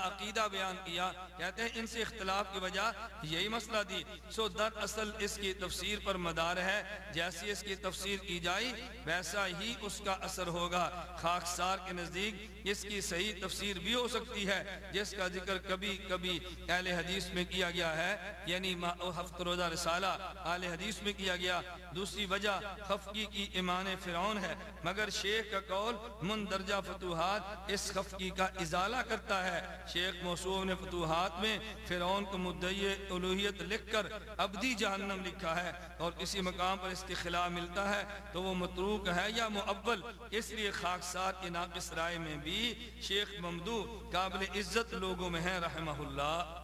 Speaker 4: عقیدہ بیان کیا۔ کہتے ہیں ان سے اختلاف کی وجہ یہی مسئلہ تھی، سو دراصل اس کی تفسیر پر مدار ہے، جیسی اس کی تفسیر کی جائے ویسا ہی اس کا اثر ہوگا۔ خاکسار کے نزدیک اس کی صحیح تفسیر بھی ہو سکتی ہے، جس کا ذکر کبھی کبھی اہل حدیث میں کیا گیا ہے، یعنی ہفت روزہ رسالہ اہل حدیث میں کیا گیا۔ دوسری وجہ خفقی کی ایمان فرعون ہے، مگر شیخ کا قول مندرجہ فتوحات اس خفقی کا ازالہ کرتا ہے۔ شیخ موصوف نے فتوحات میں فرعون کو مدعی الوہیت لکھ کر ابدی جہنم لکھا ہے، اور کسی مقام پر اس کے خلاف ملتا ہے تو وہ متروک ہے یا مؤول۔ اس لیے خاکسار کی ناقص رائے میں بھی شیخ ممدوح قابل عزت لوگوں میں ہیں رحمہ اللہ۔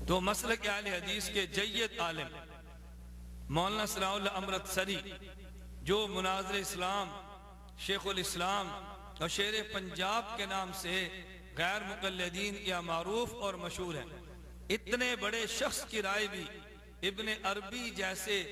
Speaker 4: تو مسلک اہل حدیث کے جید عالم مولانا ثناء اللہ امرتسری، جو مناظر اسلام، شیخ الاسلام اور شیر پنجاب کے نام سے غیر مقلدین یا معروف اور مشہور ہیں، اتنے بڑے شخص کی رائے بھی ابن عربی جیسے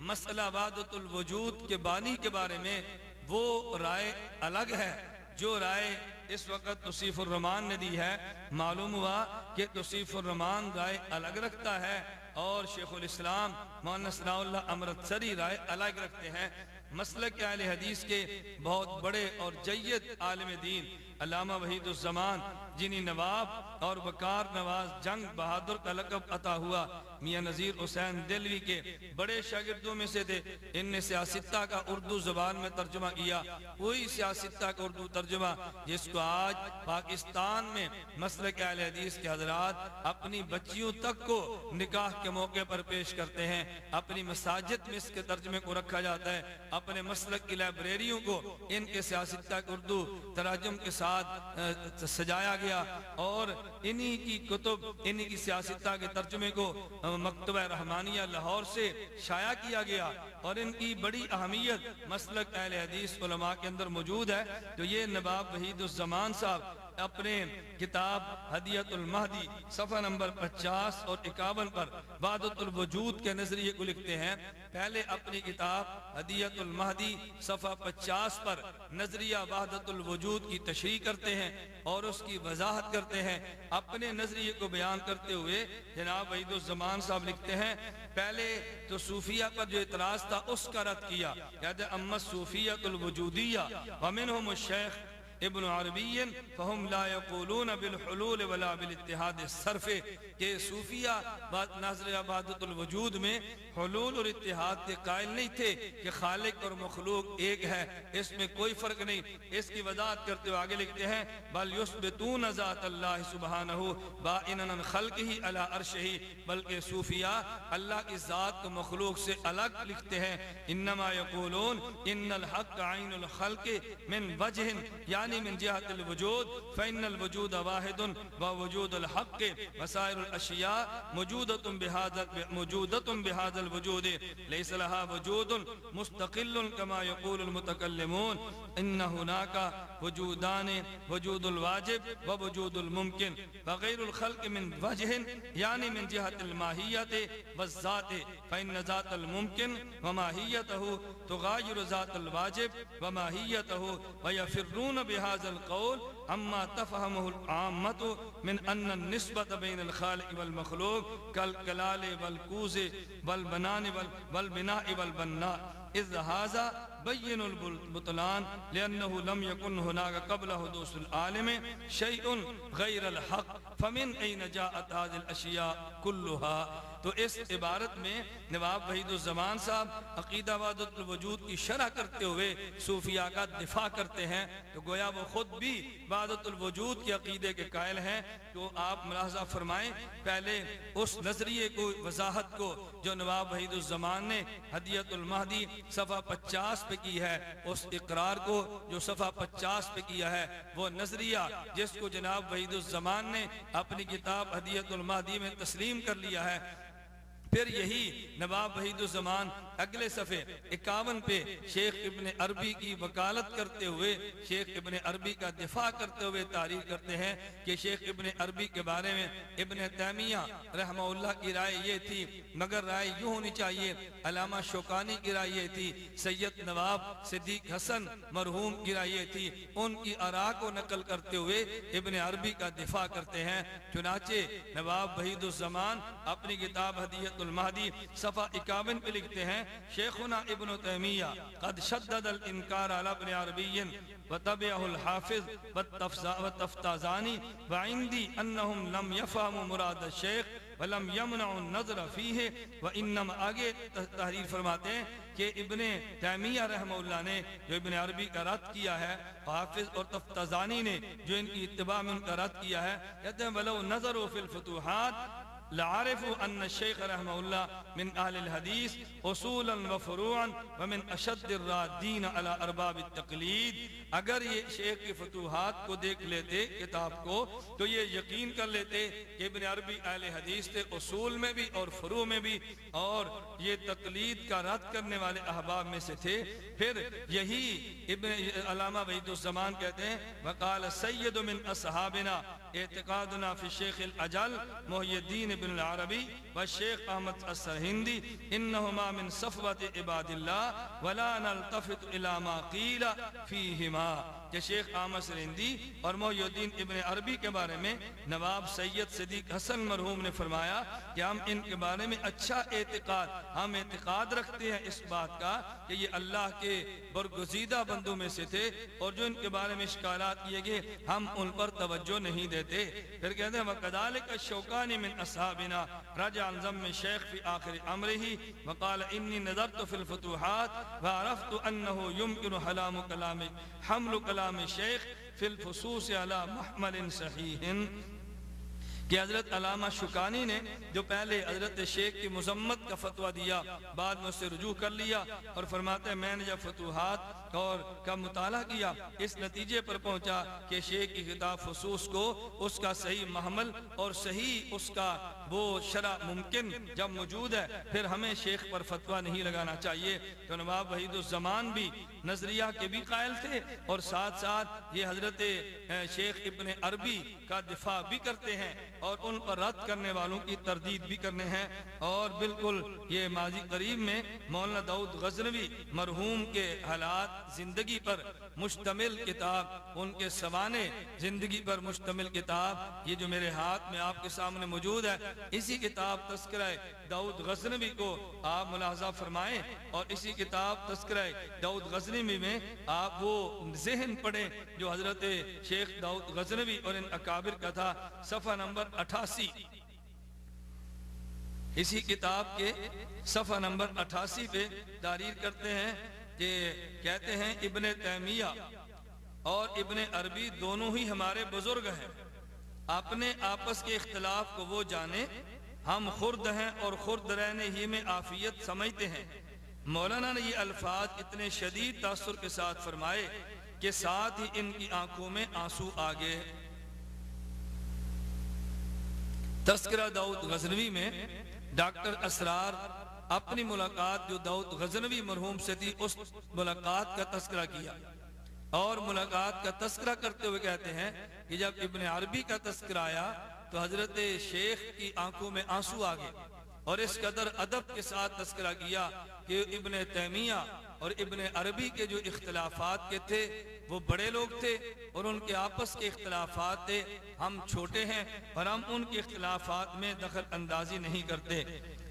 Speaker 4: مسئلہ وحدت الوجود کے بانی کے بارے میں وہ رائے الگ ہے جو رائے اس وقت توصیف الرحمان نے دی ہے۔ معلوم ہوا کہ توصیف الرحمان رائے الگ رکھتا ہے اور شیخ الاسلام مولانا ثناء اللہ امرتسری رائے الگ رکھتے ہیں۔ مسلک اہل حدیث کے بہت بڑے اور جید عالم دین علامہ وحید الزمان جنہیں نواب اور وقار نواز جنگ بہادر کا لقب عطا ہوا، میاں نذیر حسین دہلوی کے بڑے شاگردوں میں سے تھے۔ ان نے سیاستہ کا اردو زبان میں ترجمہ کیا، وہی سیاستہ کا اردو ترجمہ جس کو آج پاکستان میں مسلک اہل حدیث کے حضرات اپنی بچیوں تک کو نکاح کے موقع پر پیش کرتے ہیں۔ اپنی مساجد میں اس کے ترجمے کو رکھا جاتا ہے، اپنے مسلک کی لائبریریوں کو ان کے سیاستہ کے اردو تراجم کے ساتھ سجایا گیا، اور انہی کی کتب، انہی کی سیاستہ کے ترجمے کو مکتبہ رحمانیہ لاہور سے شائع کیا گیا، اور ان کی بڑی اہمیت مسلک اہل حدیث علماء کے اندر موجود ہے۔ تو یہ نواب وحید الزمان صاحب اپنے کتاب ہدیۃ المہدی صفحہ نمبر 50 اور 51 پر وحدت الوجود کے نظریے کو لکھتے ہیں۔ پہلے اپنی کتاب ہدیۃ المہدی صفحہ 50 پر نظریہ وحدت الوجود کی تشریح کرتے ہیں اور اس کی وضاحت کرتے ہیں۔ اپنے نظریے کو بیان کرتے ہوئے جناب وحید الزمان صاحب لکھتے ہیں، پہلے تو صوفیہ پر جو اعتراض تھا اس کا رد کیا، کہتے ہیں اما صوفیۃ الوجودیہ ومنہم الشیخ ابن عربی فہم لا یقولون بالحلول ولا بالاتحاد الصرف، کہ صوفیہ نظریہ وحدت الوجود میں حلول اور اتحاد کے قائل نہیں تھے کہ خالق اور مخلوق ایک ہے، اس میں کوئی فرق نہیں۔ اس کی وضاحت کرتے ہوئے آگے لکھتے ہیں بل یثبتون ذات اللہ سبحانہ بائنا عن خلقہ علی عرشہ، بلکہ صوفیہ اللہ کی ذات کو مخلوق سے الگ لکھتے ہیں۔ انما یقولون ان الحق عین الخلق من وجہ، یعنی من جہت الوجود، فإن الوجود واحد ووجود الحق وسائر الاشیاء موجودۃ بهذا الوجود ليس لها وجود مستقل كما يقول المتكلمون، ان هناك وجودان، وجود الواجب ووجود الممكن، وغير الخلق من وجه يعني من جهة الماهية والذات، فإن ذات الممكن وماهيته تغاير ذات الواجب وماهيته، ويفرون بهذا القول عما تفهمه العامة من أن النسبة بين الخالق والمخلوق كالكلال والكوز والبناء والبناء، إذ هذا بين البطلان لأنه لم يكن هناك قبل حدوث العالم شيء غير الحق، فمن أين جاءت هذه الأشياء كلها۔ تو اس عبارت میں نواب وحید الزمان صاحب عقیدہ وحدت الوجود کی شرح کرتے ہوئے صوفیہ کا دفاع کرتے ہیں، تو گویا وہ خود بھی وحدت الوجود کے عقیدے کے قائل ہیں۔ تو آپ ملاحظہ فرمائیں، پہلے اس نظریے کو، وضاحت کو جو نواب وحید الزمان نے ہدیۃ المہدی صفحہ 50 پہ کی ہے، اس اقرار کو جو صفحہ 50 پہ کیا ہے، وہ نظریہ جس کو جناب وحید الزمان نے اپنی کتاب ہدیۃ المہدی میں تسلیم کر لیا ہے، پھر یہی نواب وحید الزمان اگلے صفحے 51 پہ شیخ ابن عربی کی وکالت کرتے ہوئے، شیخ ابن عربی کا دفاع کرتے ہوئے تعریف کرتے ہیں کہ شیخ ابن عربی کے بارے میں ابن تیمیہ رحمہ اللہ کی رائے یہ تھی، مگر رائے یوں ہونی چاہیے، علامہ شوکانی کی رائے یہ تھی، سید نواب صدیق حسن مرحوم کی رائے یہ تھی۔ ان کی آراء کو نقل کرتے ہوئے ابن عربی کا دفاع کرتے ہیں۔ چنانچہ نواب وحید الزمان اپنی کتاب ہدیۃ المہدی صفحہ 51 پہ لکھتے ہیں، شیخنا ابن تیمیہ قد شدد الانکار علی ابن عربی وتبعہ الحافظ والتفتازانی وعندی انہم لم یفہموا مراد الشیخ ولم یمنعوا النظر فیہ، وانما آگے تحریر فرماتے ہیں کہ ابن تیمیہ رحمہ اللہ نے جو ابن عربی کا رد کیا ہے، حافظ اور تفتازانی نے جو ان کی اتباع میں ان کا رد کیا ہے، کہتے ہیں وَلَوْ نَظَرُوا فِي الْفُتُوحَاتِ لعرفوا ان الشیخ رحمہ اللہ من اہل الحدیث اصولا وفروعا ومن اشد الرادین علی ارباب التقلید۔ اگر یہ شیخ کی فتوحات کو دیکھ لیتے کتاب کو تو یہ یقین کر لیتے کہ ابن عربی اہل حدیث تھے، اصول میں بھی اور فروع میں بھی، اور یہ تقلید کا رد کرنے والے احباب میں سے تھے۔ پھر یہی ابن علامہ وحید الزمان کہتے ہیں وقال سید من اصحابنا اعتقادنا فی الشیخ الاجل محی الدین ابن العربی والشیخ احمد السرہندی انہما من صفوت عباد اللہ ولا نلتفت الى ما قیل فیہما۔ کہ شیخ احمد سرہندی اور محی الدین ابن عربی کے بارے میں نواب سید صدیق حسن مرحوم نے فرمایا کہ ہم ان کے بارے میں اچھا ہم اعتقاد رکھتے ہیں اس بات کا کہ یہ اللہ کے برگزیدہ بندوں میں سے تھے، اور جو ان کے بارے میں اشکالات کیے گئے ہم ان پر توجہ نہیں دیتے۔ پھر کہتے ہیں وَكَذَلِكَ الشَّوْكَانِ مِنْ أَصْحَابِنَا رَجَعَ عَنْ ذَمِّ الشَّيْخِ فِي آخِرِ أَمْرِهِ وَقَالَ إِنِّي نَظَرْتُ فِي الْفُتُوحَاتِ وَعَرَفْتُ أَنَّهُ يُمْكِنُ حَمْلُ كَلَامِ الشَّيْخِ فِي الْفُصُوصِ عَلَى مُحْمَلٍ صَحِيحٍ، کہ حضرت علامہ شوکانی نے جو پہلے حضرت شیخ کی مذمت کا فتویٰ دیا، بعد میں اسے رجوع کر لیا اور فرماتے ہیں میں نے جب فتوحات اور کا مطالعہ کیا اس نتیجے پر پہنچا کہ شیخ کی خطاب فصوص کو اس کا صحیح محمل اور صحیح اس کا وہ شرع ممکن جب موجود ہے پھر ہمیں شیخ پر فتویٰ نہیں لگانا چاہیے۔ تو نواب وحید الزمان بھی نظریہ کے بھی قائل تھے اور ساتھ ساتھ یہ حضرت شیخ ابن عربی کا دفاع بھی کرتے ہیں اور ان پر رد کرنے والوں کی تردید بھی کرنے ہیں۔ اور بالکل یہ ماضی قریب میں مولانا داؤد غزنوی مرحوم کے حالات زندگی پر مشتمل کتاب، ان کے سوانح زندگی پر مشتمل کتاب، یہ جو میرے ہاتھ میں آپ کے سامنے موجود ہے، اسی کتاب تذکرہ داؤد غزنوی کو آپ ملاحظہ فرمائیں، اور اسی کتاب تذکرہ داؤد غزنوی میں آپ وہ ذہن پڑھیں جو حضرت شیخ داؤد غزنوی اور ان اکابر کا تھا، صفحہ نمبر 88، اسی کتاب کے صفحہ نمبر 88 پہ تحریر کرتے ہیں کہ کہتے ہیں ابن تیمیہ اور ابن عربی دونوں ہی ہمارے بزرگ ہیں، اپنے آپس کے اختلاف کو وہ جانے، ہم خرد ہیں اور خرد رہنے ہی میں عافیت سمجھتے ہیں۔ مولانا نے یہ الفاظ اتنے شدید تاثر کے ساتھ فرمائے کہ ساتھ ہی ان کی آنکھوں میں آنسو آ گئے۔ تذکرہ داؤد غزنوی میں ڈاکٹر اسرار اپنی ملاقات جو داؤد غزنوی مرحوم سے تھی اس ملاقات کا تذکرہ کیا، اور ملاقات کا تذکرہ کرتے ہوئے کہتے ہیں کہ جب ابن عربی کا تذکرہ آیا تو حضرت شیخ کی آنکھوں میں آنسو آ گئے، اور اس قدر ادب کے ساتھ تذکرہ کیا کہ ابن تیمیہ اور ابن عربی کے جو اختلافات کے تھے وہ بڑے لوگ تھے اور ان کے آپس کے اختلافات تھے، ہم چھوٹے ہیں اور ہم ان کے اختلافات میں دخل اندازی نہیں کرتے۔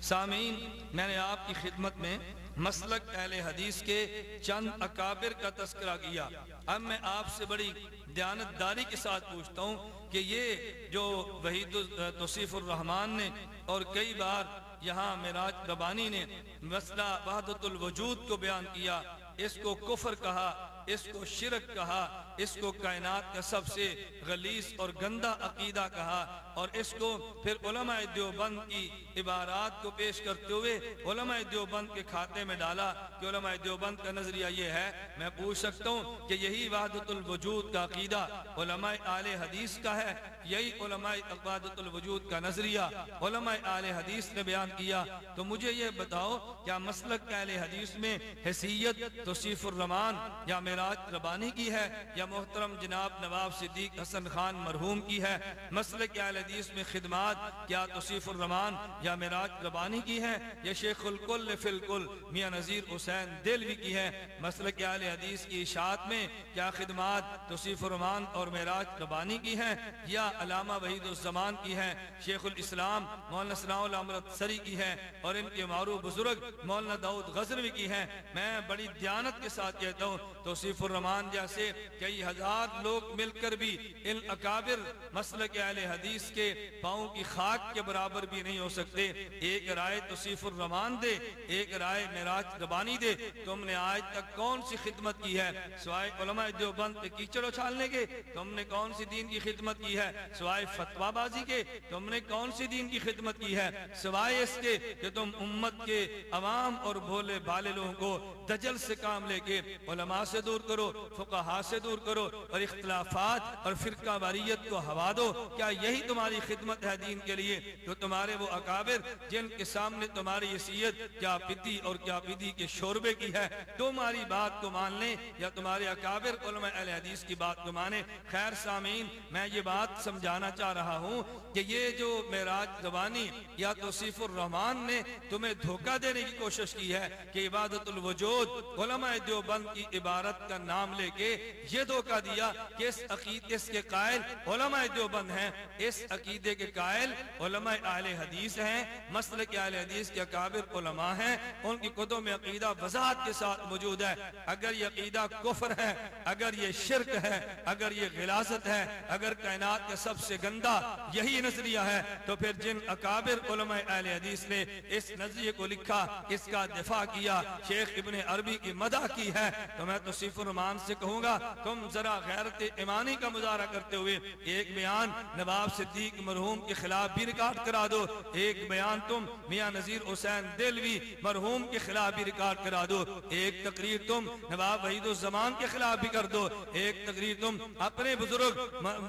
Speaker 4: سامعین، میں نے آپ کی خدمت میں مسلک اہل حدیث کے چند اکابر کا تذکرہ کیا، اب میں آپ سے بڑی دیانتداری کے ساتھ پوچھتا ہوں کہ یہ جو وحید توصیف الرحمان نے اور کئی بار یہاں معراج ربانی نے مسئلہ وحدت الوجود کو بیان کیا، اس کو کفر کہا، اس کو شرک کہا، اس کو کائنات کا سب سے غلیظ اور گندہ عقیدہ کہا، اور اس کو پھر علماء دیوبند کی عبارات کو پیش کرتے ہوئے علماء دیوبند کے کھاتے میں ڈالا کہ علماء دیوبند کا نظریہ یہ ہے۔ میں پوچھ سکتا ہوں کہ یہی وحدت الوجود کا عقیدہ علماء اہل حدیث کا ہے؟ یہی علماء وحدت الوجود کا نظریہ علماء اہل حدیث نے بیان کیا؟ تو مجھے یہ بتاؤ کیا مسلک اہل حدیث میں حیثیت توصیف الرحمان یا معراج ربانی کی ہے یا محترم جناب نواب صدیق حسن خان مرحوم کی ہے؟ مسلک اہل حدیث میں خدمات کیا توصیف الرحمان یا معراج ربانی کی ہے یا شیخ الکل فی الکل میاں نذیر حسین دہلوی کی ہے؟ مسلک اہل حدیث کی اشاعت میں کیا خدمات توصیف الرحمان اور معراج ربانی کی ہے یا علامہ وحید الزمان کی ہے، شیخ الاسلام مولانا ثناء اللہ امرتسری کی ہے اور ان کے معروف بزرگ مولانا داؤد غزنوی کی ہے؟ میں بڑی دیانت کے ساتھ کہتا ہوں توصیف الرحمان جیسے کئی ہزار لوگ مل کر بھی ان اکابر مسلک اہل حدیث کے پاؤں کی خاک کے برابر بھی نہیں ہو سکتے۔ ایک رائے توصیف الرحمان دے، ایک رائے معراج ربانی دے، تم نے آج تک کون سی خدمت کی ہے سوائے علماء دیوبند پہ کیچڑ اچھالنے کے؟ تم نے کون سی دین کی خدمت کی ہے سوائے فتویٰ بازی کے؟ تم نے کون سی دین کی خدمت کی ہے سوائے اس کے کہ تم امت کے عوام اور بھولے بھالے لوگوں کو دجل سے کام لے کے علماء سے دور کرو، فقہاء سے دور کرو اور اختلافات اور فرقہ واریت کو ہوا دو؟ کیا یہی تمہاری خدمت ہے دین کے لیے؟ تو تمہارے وہ اکابر جن کے سامنے تمہاری حیثیت کیا پتی اور کیا پتی کے شوربے کی ہے، تمہاری بات کو مان لیں یا تمہارے اکابر علماء اہل حدیث کی بات کو مانیں؟ خیر سامعین، میں یہ بات سمجھانا چاہ رہا ہوں کہ یہ جو معراج ربانی یا توصیف الرحمان نے تمہیں دھوکہ دینے کی کوشش کی ہے کہ عبادت الوجود علماء دیوبند کی عبارت کا نام لے کے، یہ دھوکہ دیا کہ اس عقیدے کے قائل علماء دیوبند ہیں، اس عقیدے کے قائل علماء اہل حدیث ہیں، مسلک اہل حدیث کے اکابر علماء ہیں، ان کی کتب میں عقیدہ وضاحت کے ساتھ موجود ہے۔ اگر یہ عقیدہ کفر ہے، اگر یہ شرک ہے، اگر یہ غلاظت ہے، اگر کائنات کا سب سے گندا یہی نظریہ ہے، تو پھر جن اکابر علماء اہل حدیث نے اس نظریے کو لکھا، اس کا دفاع کیا، شیخ ابن عربی کی مدح کی ہے، تو میں توصیف الرحمان سے کہوں گا تم ذرا غیرت ایمانی کا مظاہرہ کرتے ہوئے ایک بیان نواب صدیق مرحوم کے خلاف بھی ریکارڈ کرا دو، ایک بیان تم میاں نذیر حسین دہلوی مرحوم کے خلاف بھی ریکارڈ کرا دو، ایک تقریر تم نواب وحید الزمان کے خلاف بھی کر دو، ایک تقریر تم اپنے بزرگ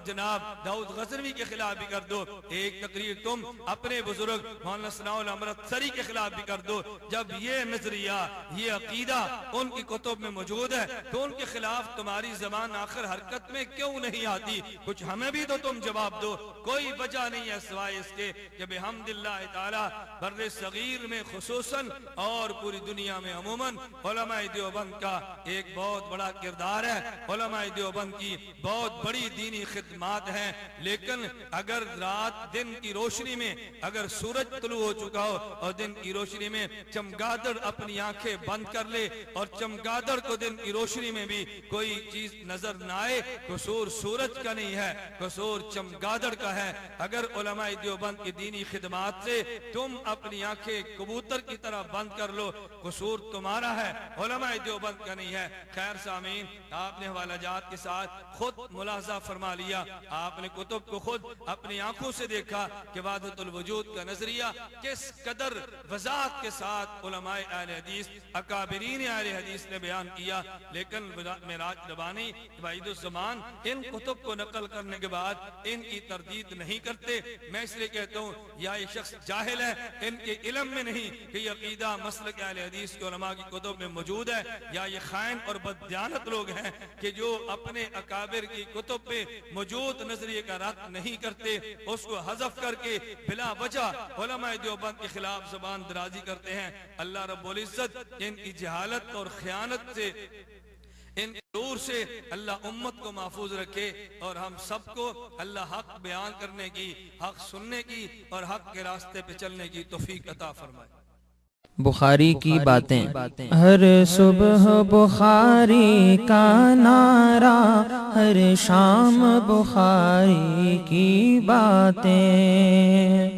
Speaker 4: جناب داؤد غزنوی کے خلاف بھی کر دو، ایک تقریر تم اپنے بزرگ مولانا ثناء اللہ امرتسری کے خلاف بھی کر دو۔ جب یہ نظریہ، یہ عقیدہ ان کی کتب میں موجود ہے تو ان کے خلاف تمہاری زبان آخر حرکت میں کیوں نہیں آتی؟ کچھ ہمیں بھی تو تم جواب دو۔ کوئی وجہ نہیں ہے سوائے اس کے کہ بحمد اللہ تعالی بر صغیر میں خصوصاً اور پوری دنیا میں عموماً علماء دیوبند کا ایک بہت بڑا کردار ہے، علماء دیوبند کی بہت بڑی دینی خدمات ہیں، لیکن اگر رات دن کی روشنی میں اگر سورج طلوع ہو چکا ہو اور دن کی روشنی میں چمگادڑ اپنی آنکھیں بند کر لے اور چمگادڑ کو دن کی روشنی میں بھی کوئی چیز نظر نہ آئے، قصور سورج کا نہیں ہے، قصور چمگادڑ کا ہے۔ اگر علماء دیوبند کی دینی خدمات سے تم اپنی آنکھیں کبوتر کی طرح بند کر لو، قصور تمہارا ہے، علماء دیوبند کا نہیں ہے۔ خیر سامعین، آپ نے حوالہ جات کے ساتھ خود ملاحظہ فرما لیا، آپ نے کتب کو خود اپنی آنکھوں سے دیکھا کہ وحدت الوجود کا نظریہ کس قدر وضاحت کے ساتھ علماء اہل حدیث، اکابرین اہل حدیث نے بیان کیا، لیکن معراج ربانی وحید الزمان ان کتب کو نقل کرنے کے بعد ان کی تردید نہیں کرتے۔ میں اس لیے کہتا ہوں یا یہ شخص جاہل ہے، ان کے علم میں نہیں کہ یہ عقیدہ مسلک اہل حدیث کے علماء کی کتب میں موجود ہے، یا یہ خائن اور بددیانت لوگ ہیں کہ جو اپنے اکابر کی کتب پہ موجود نظریے کا رد نہیں کرتے، اس کو حذف کر کے بلا وجہ علماء دیوبند کے خلاف زبان درازی کرتے ہیں۔ اللہ رب العزت ان کی جہالت اور خیانت سے، ان دور سے اللہ امت کو محفوظ رکھے، اور ہم سب کو اللہ حق بیان کرنے کی، حق سننے کی اور حق کے راستے پہ چلنے کی توفیق عطا فرمائے۔
Speaker 5: بخاری کی باتیں، ہر صبح بخاری کا نعرہ، ہر شام بخاری کی باتیں،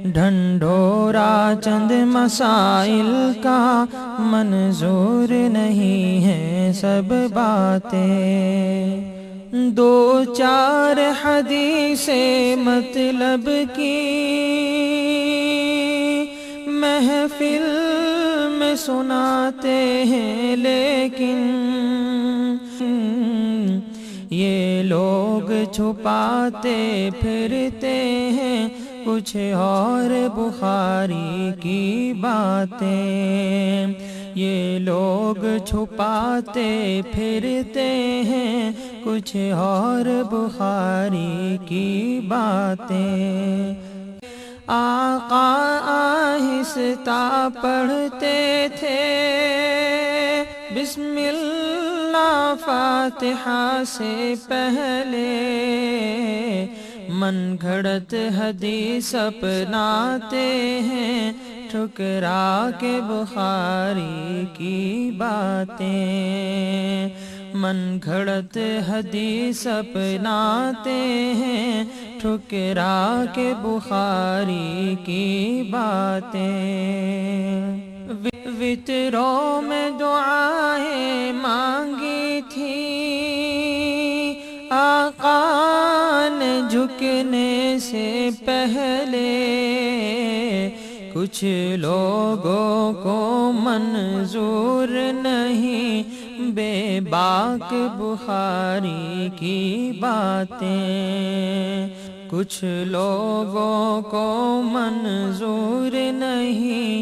Speaker 5: ڈھنڈورا چند مسائل کا منظور نہیں ہے سب باتیں، دو چار حدیث مطلب کی محفل میں سناتے ہیں، لیکن یہ لوگ چھپاتے پھرتے ہیں کچھ اور بخاری کی باتیں، یہ لوگ چھپاتے پھرتے ہیں کچھ اور بخاری کی باتیں۔ آقا آہستہ پڑھتے تھے بسم اللہ فاتحہ سے پہلے، من گھڑت حدیث اپناتے ہیں ٹھکرا کے بخاری کی باتیں، من گھڑت حدیث اپناتے ہیں ٹھکرا کے بخاری کی باتیں، وطروں میں دعائیں مانگی تھی آقا نے جھکنے سے پہلے، کچھ لوگوں کو منظور نہیں بے باک بخاری کی باتیں، کچھ لوگوں کو منظور نہیں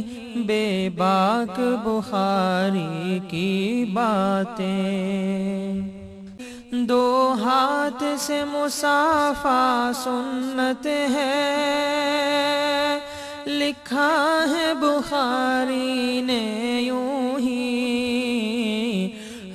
Speaker 5: بے باک بخاری کی باتیں، دو ہاتھ سے مصافحہ سنت ہے لکھا ہے بخاری نے یوں ہی،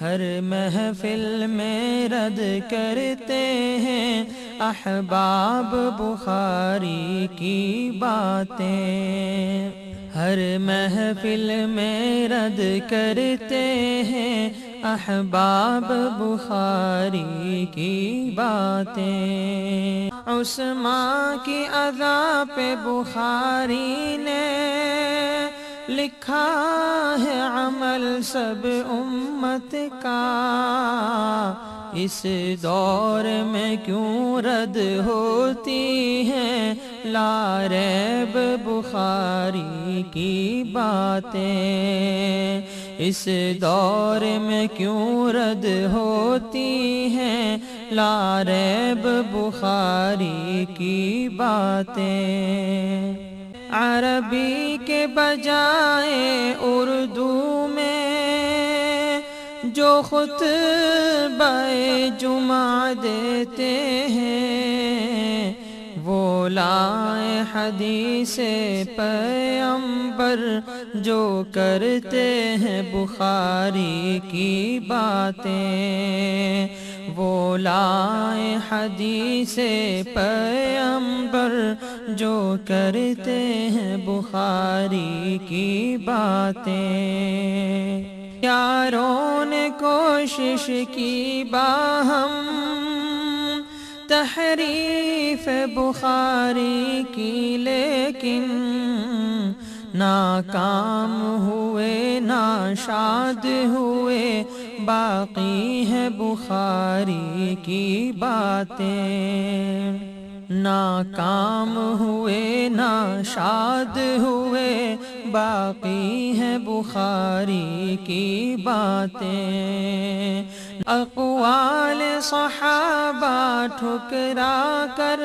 Speaker 5: ہر ہر محفل میں رد کرتے ہیں احباب بخاری کی باتیں، ہر محفل میں رد کرتے ہیں احباب بخاری کی باتیں۔ عثمان کی ادا پہ بخاری نے لکھا ہے عمل سب امت کا، اس دور میں کیوں رد ہوتی ہیں لا ریب بخاری کی باتیں، اس دور میں کیوں رد ہوتی ہیں لا ریب بخاری کی باتیں۔ عربی کے بجائے اردو میں جو خطبہ جمعہ دیتے ہیں، وہ لائے حدیث پیغمبر جو کرتے ہیں بخاری کی باتیں، وہ لائے حدیث پیغمبر جو کرتے ہیں بخاری کی باتیں۔ یاروں نے کوشش کی باہم تحریف بخاری کی، لیکن ناکام ہوئے ناشاد ہوئے، باقی ہے بخاری کی باتیں۔ ناکام ہوئے ناشاد ہوئے، باقی ہے بخاری کی باتیں۔ اقوال صحابہ ٹھکرا کر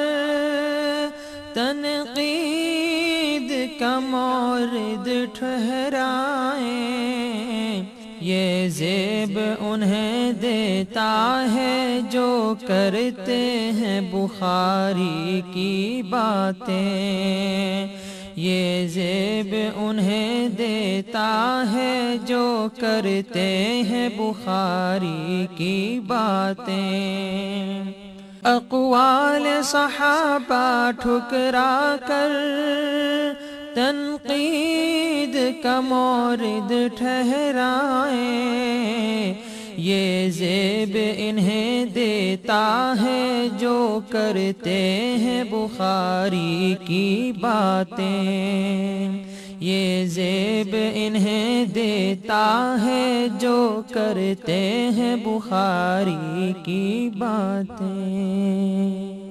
Speaker 5: تنقید کا مورد ٹھہرائیں، یہ زیب انہیں دیتا ہے جو کرتے ہیں بخاری کی باتیں، یہ زیب انہیں دیتا ہے جو کرتے ہیں بخاری کی باتیں۔ اقوال صحابہ ٹھکرا کر تنقید کا مورد ٹھہرائیں، یہ زیب انہیں دیتا ہے جو کرتے ہیں بخاری کی باتیں، یہ زیب انہیں دیتا ہے جو کرتے ہیں بخاری کی باتیں۔